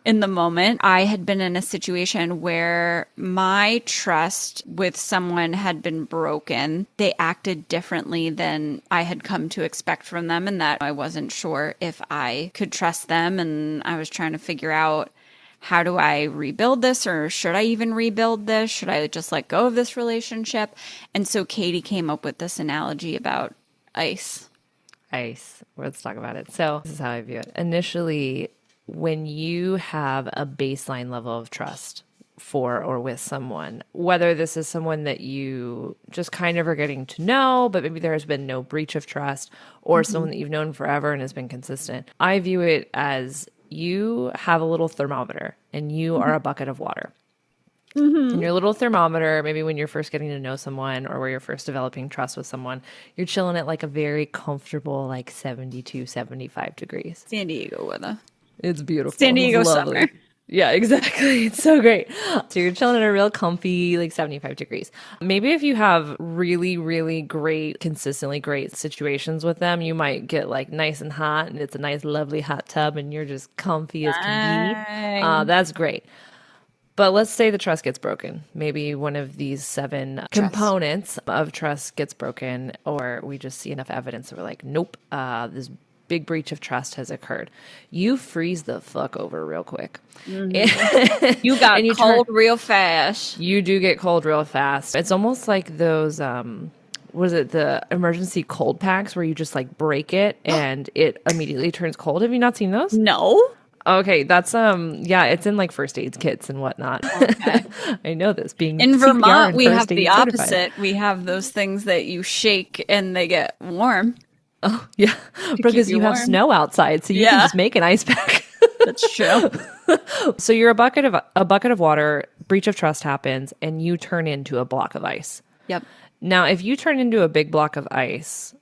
in the moment. I had been in a situation where my trust with someone had been broken. They acted differently than I had come to expect from them, and that I wasn't sure if I could trust them. And I was trying to figure out, how do I rebuild this, or should I even rebuild this? Should I just let go of this relationship? And so Katie came up with this analogy about ice. Let's talk about it. So this is how I view it. Initially, when you have a baseline level of trust for or with someone, whether this is someone that you just kind of are getting to know, but maybe there has been no breach of trust, or someone that you've known forever and has been consistent, I view it as you have a little thermometer and you are a bucket of water. And your little thermometer, maybe when you're first getting to know someone or where you're first developing trust with someone, you're chilling at like a very comfortable, like 72, 75 degrees. San Diego weather. It's beautiful. San Diego summer. Yeah, exactly. It's so great. So you're chilling at a real comfy, like 75 degrees. Maybe if you have really, really great, consistently great situations with them, you might get like nice and hot, and it's a nice, lovely hot tub, and you're just comfy as can be. That's great. But let's say the trust gets broken. Maybe one of these 7 components of trust gets broken, or we just see enough evidence that we're like, nope, this big breach of trust has occurred. You freeze the fuck over real quick. You got cold real fast. You do get cold real fast. It's almost like those, was it the emergency cold packs where you just like break it and it immediately turns cold? Have you not seen those? No. Okay, that's it's in like first aid kits and whatnot. Okay. I know this being in Vermont, and we have the certified. opposite. We have those things that you shake and they get warm. Oh, yeah. Because you have snow outside, so you can just make an ice pack. That's true. So you're a bucket of water, breach of trust happens, and you turn into a block of ice. Yep. Now, if you turn into a big block of ice,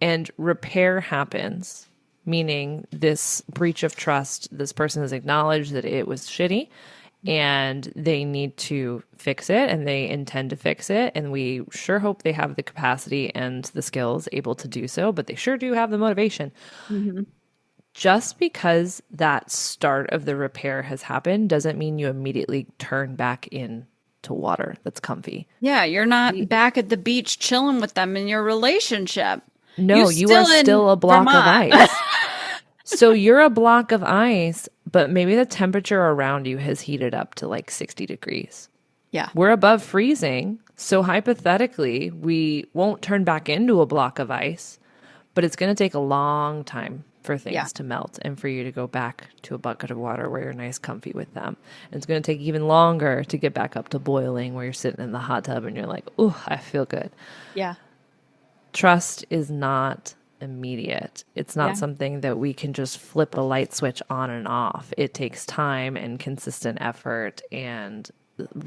and repair happens, meaning this breach of trust, this person has acknowledged that it was shitty and they need to fix it and they intend to fix it. And we sure hope they have the capacity and the skills able to do so, but they sure do have the motivation. Mm-hmm. Just because that start of the repair has happened doesn't mean you immediately turn back in to water that's comfy. Yeah, you're not back at the beach chilling with them in your relationship. No, you are still a block of ice. So you're a block of ice, but maybe the temperature around you has heated up to like 60 degrees. Yeah. We're above freezing. So hypothetically, we won't turn back into a block of ice, but it's going to take a long time for things to melt and for you to go back to a bucket of water where you're nice comfy with them. And it's going to take even longer to get back up to boiling where you're sitting in the hot tub and you're like, "Ooh, I feel good." Yeah. Trust is not immediate. It's not something that we can just flip a light switch on and off. It takes time and consistent effort, and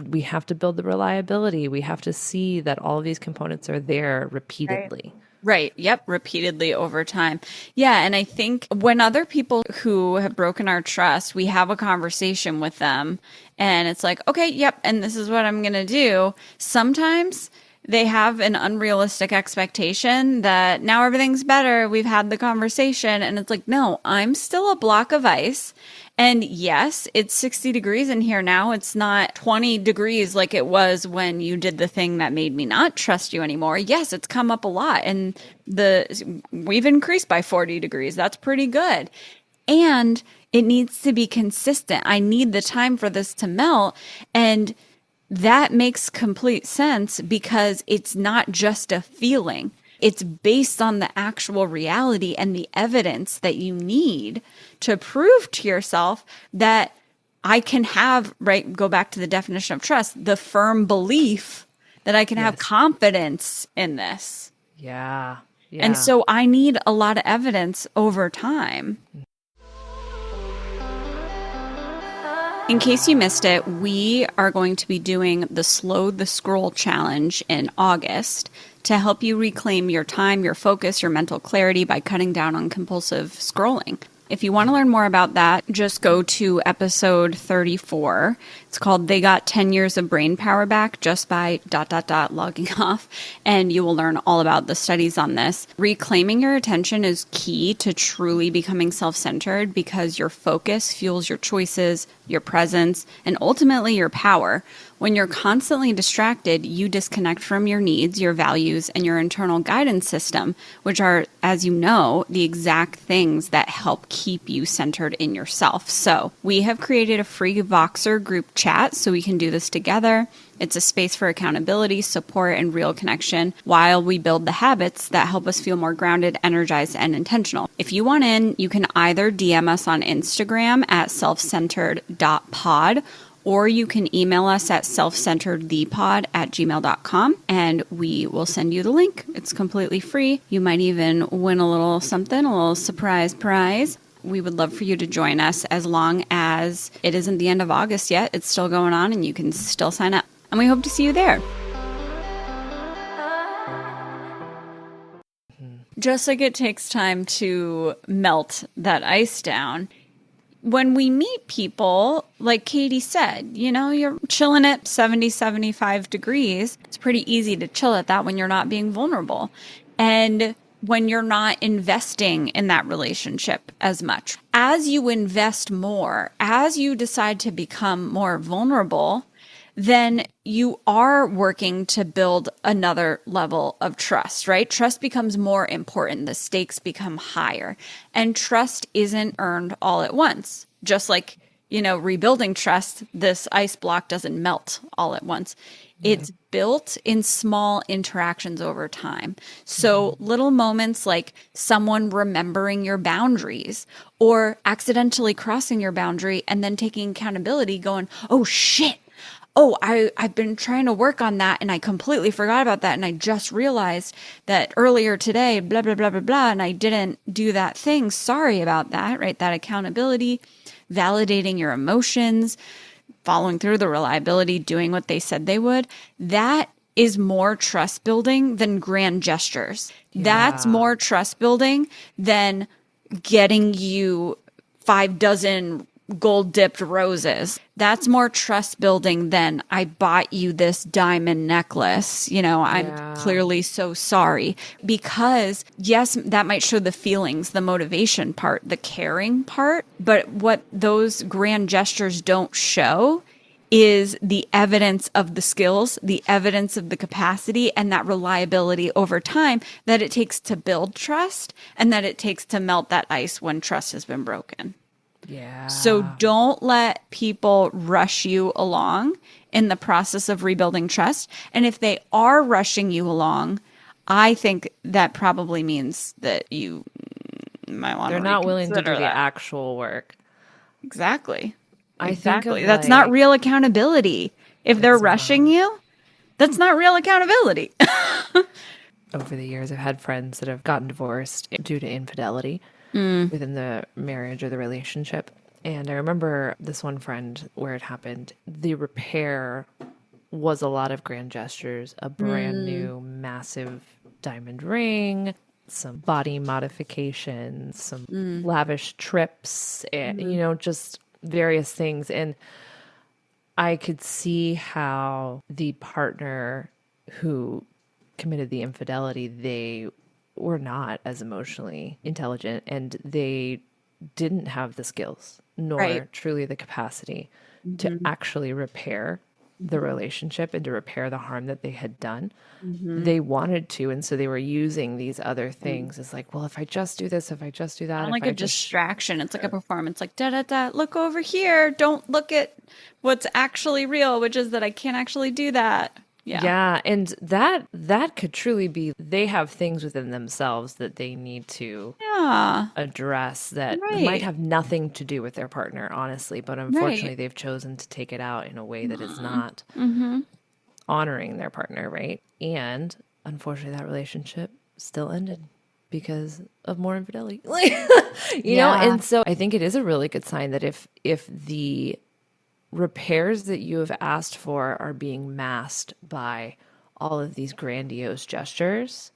we have to build the reliability. We have to see that all of these components are there repeatedly. Right. Yep. Repeatedly over time. Yeah. And I think when other people who have broken our trust, we have a conversation with them and it's like, okay, yep. And this is what I'm going to do. Sometimes they have an unrealistic expectation that now everything's better. We've had the conversation and it's like, no, I'm still a block of ice. And yes, it's 60 degrees in here now. It's not 20 degrees like it was when you did the thing that made me not trust you anymore. Yes, it's come up a lot and we've increased by 40 degrees. That's pretty good. And it needs to be consistent. I need the time for this to melt. And that makes complete sense because it's not just a feeling. It's based on the actual reality and the evidence that you need to prove to yourself that I can have, right, go back to the definition of trust, the firm belief that I can have confidence in this. Yeah. And so I need a lot of evidence over time. In case you missed it, we are going to be doing the Slow the Scroll Challenge in August to help you reclaim your time, your focus, your mental clarity by cutting down on compulsive scrolling. If you want to learn more about that, just go to episode 34. It's called They Got 10 Years of Brain Power Back just by ... logging off. And you will learn all about the studies on this. Reclaiming your attention is key to truly becoming self-centered because your focus fuels your choices, your presence, and ultimately your power. When you're constantly distracted, you disconnect from your needs, your values, and your internal guidance system, which are, as you know, the exact things that help keep you centered in yourself. So we have created a free Voxer group chat so we can do this together. It's a space for accountability, support, and real connection while we build the habits that help us feel more grounded, energized, and intentional. If you want in, you can either DM us on Instagram at selfcentered.pod, or you can email us at selfcenteredthepod@gmail.com and we will send you the link. It's completely free. You might even win a little something, a little surprise prize. We would love for you to join us as long as it isn't the end of August yet. It's still going on and you can still sign up. And we hope to see you there. Just like it takes time to melt that ice down, when we meet people, like Katie said, you know, you're chilling at 70, 75 degrees. It's pretty easy to chill at that when you're not being vulnerable. And when you're not investing in that relationship as much. As you invest more, as you decide to become more vulnerable, then you are working to build another level of trust, right? Trust becomes more important. The stakes become higher. And trust isn't earned all at once. Just like, you know, rebuilding trust, this ice block doesn't melt all at once. It's built in small interactions over time. So little moments like someone remembering your boundaries or accidentally crossing your boundary and then taking accountability going, oh shit. Oh, I've been trying to work on that and I completely forgot about that. And I just realized that earlier today, blah, blah, blah, blah, blah, and I didn't do that thing. Sorry about that, right? That accountability, validating your emotions, following through, the reliability, doing what they said they would, that is more trust building than grand gestures. That's more trust building than getting you 5 dozen gold dipped roses. That's more trust building than I bought you this diamond necklace. I'm clearly so sorry. Because yes, that might show the feelings, the motivation part, the caring part. But what those grand gestures don't show is the evidence of the skills, the evidence of the capacity, and that reliability over time that it takes to build trust and that it takes to melt that ice when trust has been broken. Yeah. So don't let people rush you along in the process of rebuilding trust. And if they are rushing you along, I think that probably means that you might want to They're not willing to do reconsider the that. actual work. Exactly. I think of, That's not real accountability. If they're rushing you, that's not real accountability. Over the years, I've had friends that have gotten divorced due to infidelity within the marriage or the relationship. And I remember this one friend where it happened. The repair was a lot of grand gestures, a brand new massive diamond ring, some body modifications, some lavish trips, and, just various things. And I could see how the partner who committed the infidelity, they were not as emotionally intelligent and they didn't have the skills nor truly the capacity to actually repair the relationship and to repair the harm that they had done. They wanted to, and so they were using these other things as like, well, if I just do this, if I just do that, Not like a distraction. It's like a performance, like look over here. Don't look at what's actually real, which is that I can't actually do that. Yeah. And that could truly be, they have things within themselves that they need to address that might have nothing to do with their partner, honestly. But unfortunately, they've chosen to take it out in a way that is not honoring their partner, right? And unfortunately, that relationship still ended because of more infidelity. you know? And so I think it is a really good sign that if the repairs that you have asked for are being masked by all of these grandiose gestures,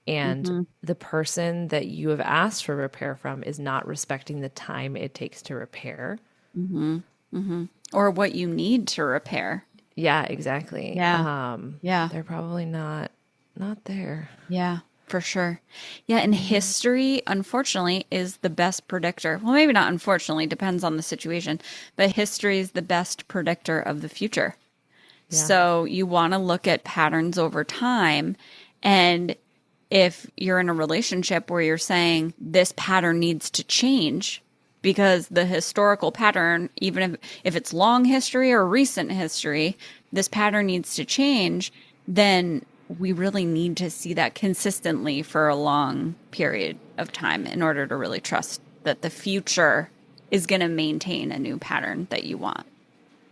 and the person that you have asked for repair from is not respecting the time it takes to repair. Or what you need to repair. Yeah, exactly. They're probably not there. Yeah, for sure. Yeah, and history, unfortunately, is the best predictor. Well, maybe not unfortunately, depends on the situation, but history is the best predictor of the future. Yeah. So you want to look at patterns over time. And if you're in a relationship where you're saying this pattern needs to change because the historical pattern, even if it's long history or recent history, this pattern needs to change, then we really need to see that consistently for a long period of time in order to really trust that the future is going to maintain a new pattern that you want.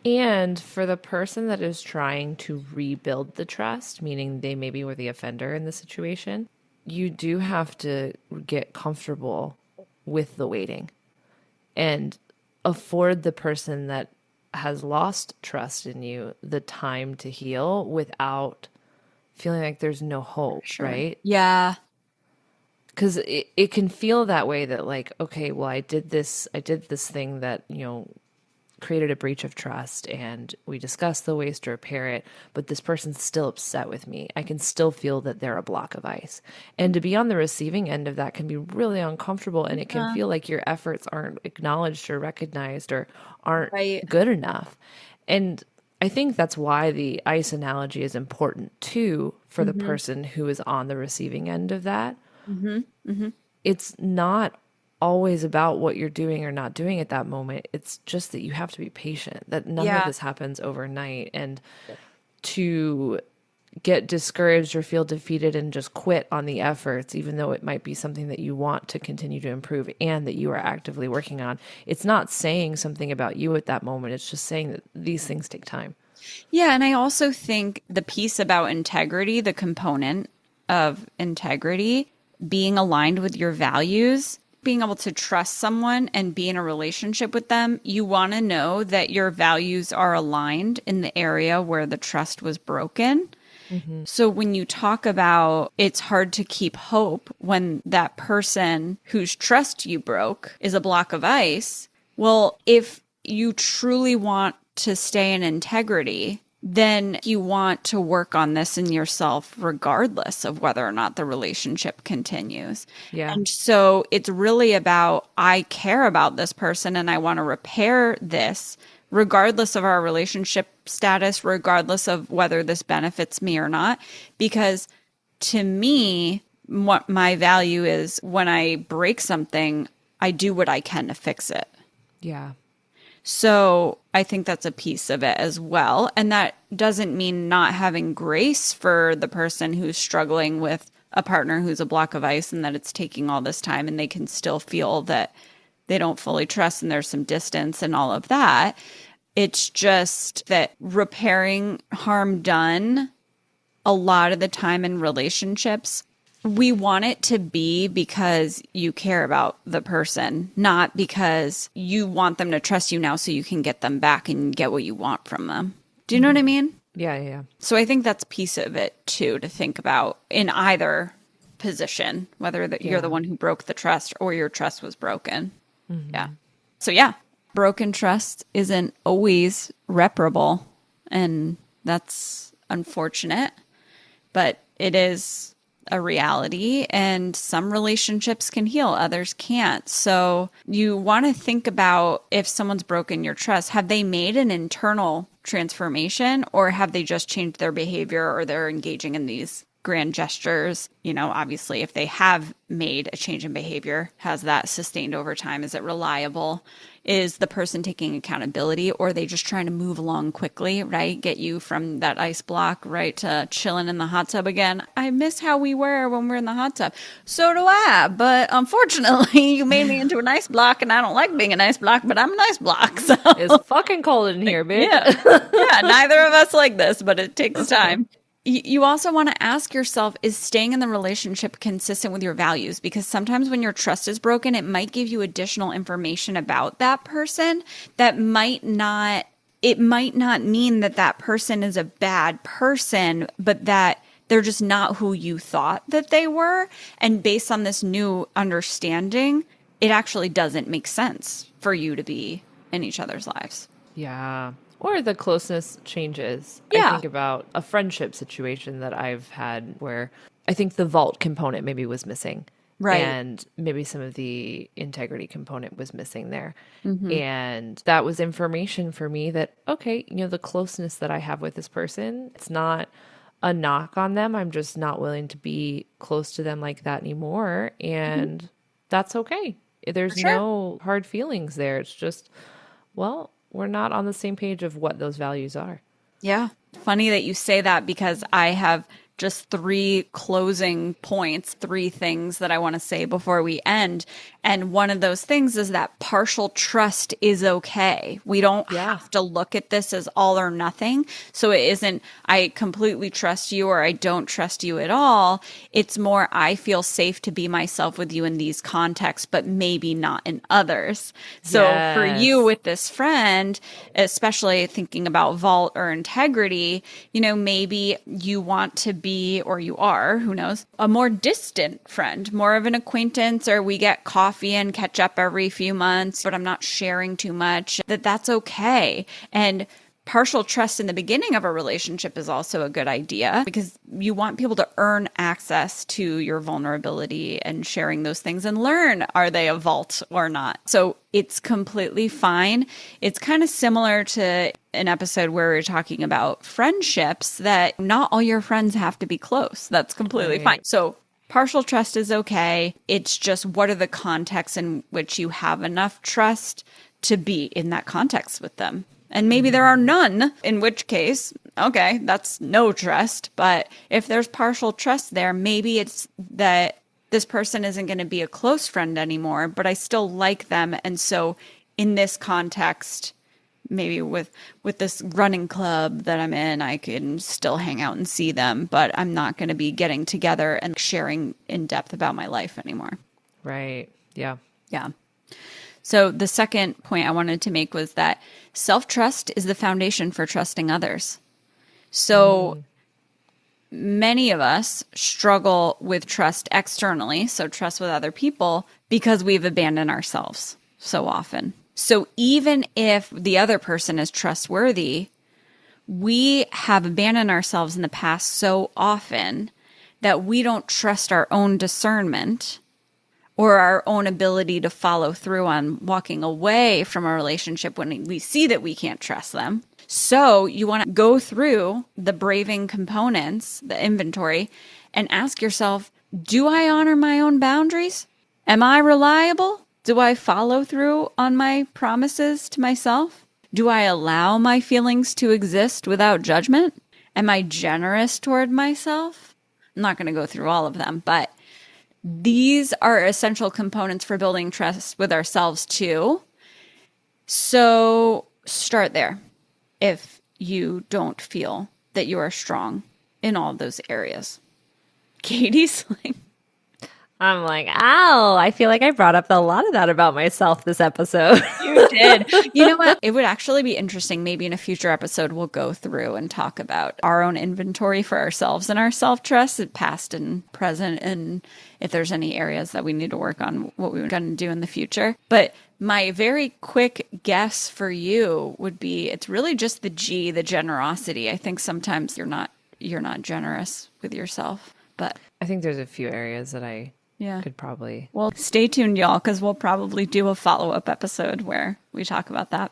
And for the person that is trying to rebuild the trust, meaning they maybe were the offender in the situation, you do have to get comfortable with the waiting and afford the person that has lost trust in you the time to heal without feeling like there's no hope, right? Yeah. Because it can feel that way, that like, okay, well, I did this thing that, created a breach of trust, and we discussed the ways to repair it, but this person's still upset with me. I can still feel that they're a block of ice. And to be on the receiving end of that can be really uncomfortable, and it can feel like your efforts aren't acknowledged or recognized or aren't good enough. And I think that's why the ice analogy is important too for the person who is on the receiving end of that. It's not always about what you're doing or not doing at that moment. It's just that you have to be patient, that none of this happens overnight. And to get discouraged or feel defeated and just quit on the efforts, even though it might be something that you want to continue to improve and that you are actively working on, it's not saying something about you at that moment. It's just saying that these things take time. Yeah. And I also think the piece about integrity, the component of integrity, being aligned with your values, being able to trust someone and be in a relationship with them, you want to know that your values are aligned in the area where the trust was broken. So when you talk about it's hard to keep hope when that person whose trust you broke is a block of ice, well, if you truly want to stay in integrity, then you want to work on this in yourself regardless of whether or not the relationship continues. Yeah. And so it's really about, I care about this person and I want to repair this regardless of our relationship status, regardless of whether this benefits me or not. Because to me, what my value is when I break something, I do what I can to fix it. Yeah. So I think that's a piece of it as well. And that doesn't mean not having grace for the person who's struggling with a partner who's a block of ice and that it's taking all this time and they can still feel that they don't fully trust and there's some distance and all of that. It's just that repairing harm done a lot of the time in relationships, we want it to be because you care about the person, not because you want them to trust you now so you can get them back and get what you want from them. Do you know what I mean? Yeah. So I think that's a piece of it too to think about in either position, whether you're the one who broke the trust or your trust was broken. Yeah. So yeah, broken trust isn't always reparable, and that's unfortunate, but it is a reality, and some relationships can heal, others can't. So you want to think about, if someone's broken your trust, have they made an internal transformation or have they just changed their behavior or they're engaging in these grand gestures? You know, obviously, if they have made a change in behavior, has that sustained over time? Is it reliable? Is the person taking accountability, or are they just trying to move along quickly, right? Get you from that ice block right to chilling in the hot tub again. I miss how we were when we were in the hot tub. So do I. But unfortunately, you made me into an ice block, and I don't like being an ice block, but I'm an ice block. So It's fucking cold in here, bitch. yeah, neither of us like this, but it takes time. You also want to ask yourself, is staying in the relationship consistent with your values? Because sometimes when your trust is broken, it might give you additional information about that person that might not mean that that person is a bad person, but that they're just not who you thought that they were. And based on this new understanding, it actually doesn't make sense for you to be in each other's lives. Yeah. Or the closeness changes. Yeah. I think about a friendship situation that I've had where I think the vault component maybe was missing. Right. And maybe some of the integrity component was missing there. And that was information for me that, okay, you know, the closeness that I have with this person, it's not a knock on them. I'm just not willing to be close to them like that anymore. And that's okay. There's no hard feelings there. It's just, well, we're not on the same page of what those values are. Yeah. Funny that you say that, because I have just 3 closing points, 3 things that I want to say before we end. And one of those things is that partial trust is okay. We don't have to look at this as all or nothing. So it isn't, I completely trust you or I don't trust you at all. It's more, I feel safe to be myself with you in these contexts, but maybe not in others. So for you with this friend, especially thinking about vault or integrity, you know, maybe you want to be, or you are, who knows, a more distant friend, more of an acquaintance, or we get coffee and catch up every few months, but I'm not sharing too much, that's okay. And partial trust in the beginning of a relationship is also a good idea, because you want people to earn access to your vulnerability and sharing those things and learn, are they a vault or not? So it's completely fine. It's kind of similar to an episode where we were talking about friendships, that not all your friends have to be close. That's completely fine. So partial trust is okay. It's just, what are the contexts in which you have enough trust to be in that context with them? And maybe there are none, in which case, okay, that's no trust. But if there's partial trust there, maybe it's that this person isn't going to be a close friend anymore, but I still like them. And so in this context, maybe with this running club that I'm in, I can still hang out and see them, but I'm not going to be getting together and sharing in depth about my life anymore. Right. Yeah. Yeah. So the second point I wanted to make was that self-trust is the foundation for trusting others. So many of us struggle with trust externally, so trust with other people, because we've abandoned ourselves so often. So even if the other person is trustworthy, we have abandoned ourselves in the past so often that we don't trust our own discernment or our own ability to follow through on walking away from a relationship when we see that we can't trust them. So you want to go through the braving components, the inventory, and ask yourself, do I honor my own boundaries? Am I reliable? Do I follow through on my promises to myself? Do I allow my feelings to exist without judgment? Am I generous toward myself? I'm not going to go through all of them, but these are essential components for building trust with ourselves too. So start there if you don't feel that you are strong in all of those areas. Katie's like, I'm like, ow, I feel like I brought up a lot of that about myself this episode. you did. You know what? It would actually be interesting. Maybe in a future episode, we'll go through and talk about our own inventory for ourselves and our self-trust, past and present, and if there's any areas that we need to work on, what we were going to do in the future. But my very quick guess for you would be, it's really just the G, the generosity. I think sometimes you're not generous with yourself, but I think there's a few areas that I could probably. Well, stay tuned, y'all, because we'll probably do a follow-up episode where we talk about that.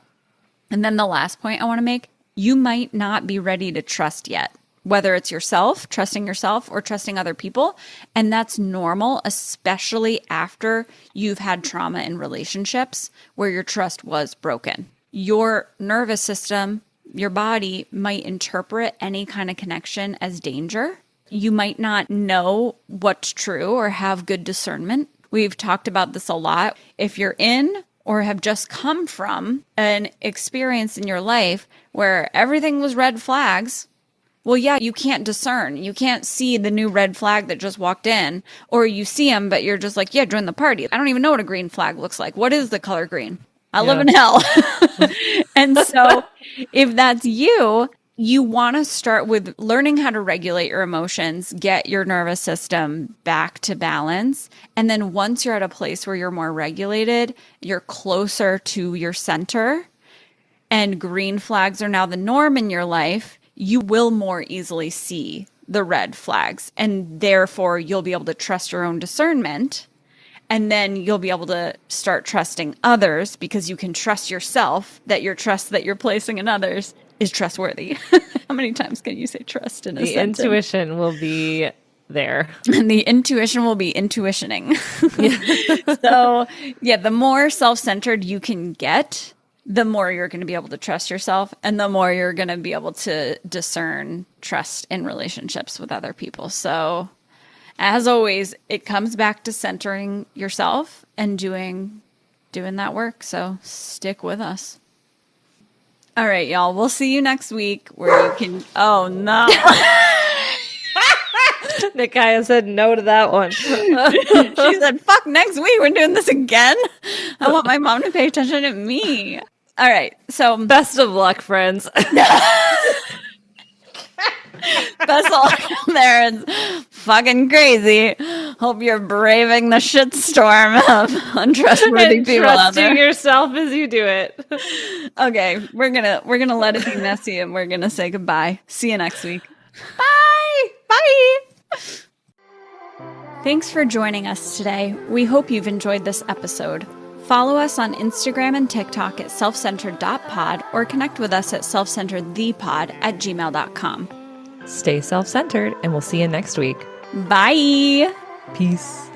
And then the last point I want to make, you might not be ready to trust yet, whether it's yourself, trusting yourself, or trusting other people. And that's normal, especially after you've had trauma in relationships where your trust was broken. Your nervous system, your body might interpret any kind of connection as danger. You might not know what's true or have good discernment. We've talked about this a lot. If you're in or have just come from an experience in your life where everything was red flags, well, yeah, you can't discern. You can't see the new red flag that just walked in, or you see them, but you're just like, yeah, join the party. I don't even know what a green flag looks like. What is the color green? I live in hell. And so if that's you, you want to start with learning how to regulate your emotions, get your nervous system back to balance. And then once you're at a place where you're more regulated, you're closer to your center, and green flags are now the norm in your life, you will more easily see the red flags. And therefore, you'll be able to trust your own discernment. And then you'll be able to start trusting others because you can trust yourself that your trust that you're placing in others is trustworthy. How many times can you say trust in a sentence? The intuition will be there. And the intuition will be intuitioning. So, yeah, the more self-centered you can get, the more you're going to be able to trust yourself, and the more you're going to be able to discern trust in relationships with other people. So, as always, it comes back to centering yourself and doing that work. So, stick with us. All right, y'all. We'll see you next week where you can... Oh, no. Nikaya said no to that one. She said, fuck, next week we're doing this again? I want my mom to pay attention to me. All right, so... Best of luck, friends. Best of luck out there. It's fucking crazy. Hope you're braving the shitstorm of untrustworthy people out there. Trusting yourself as you do it. Okay, we're gonna let it be messy, and we're gonna say goodbye. See you next week. Bye. Bye. Thanks for joining us today. We hope you've enjoyed this episode. Follow us on Instagram and TikTok at selfcentered.pod, or connect with us at selfcenteredthepod@gmail.com. Stay self-centered, and we'll see you next week. Bye. Peace.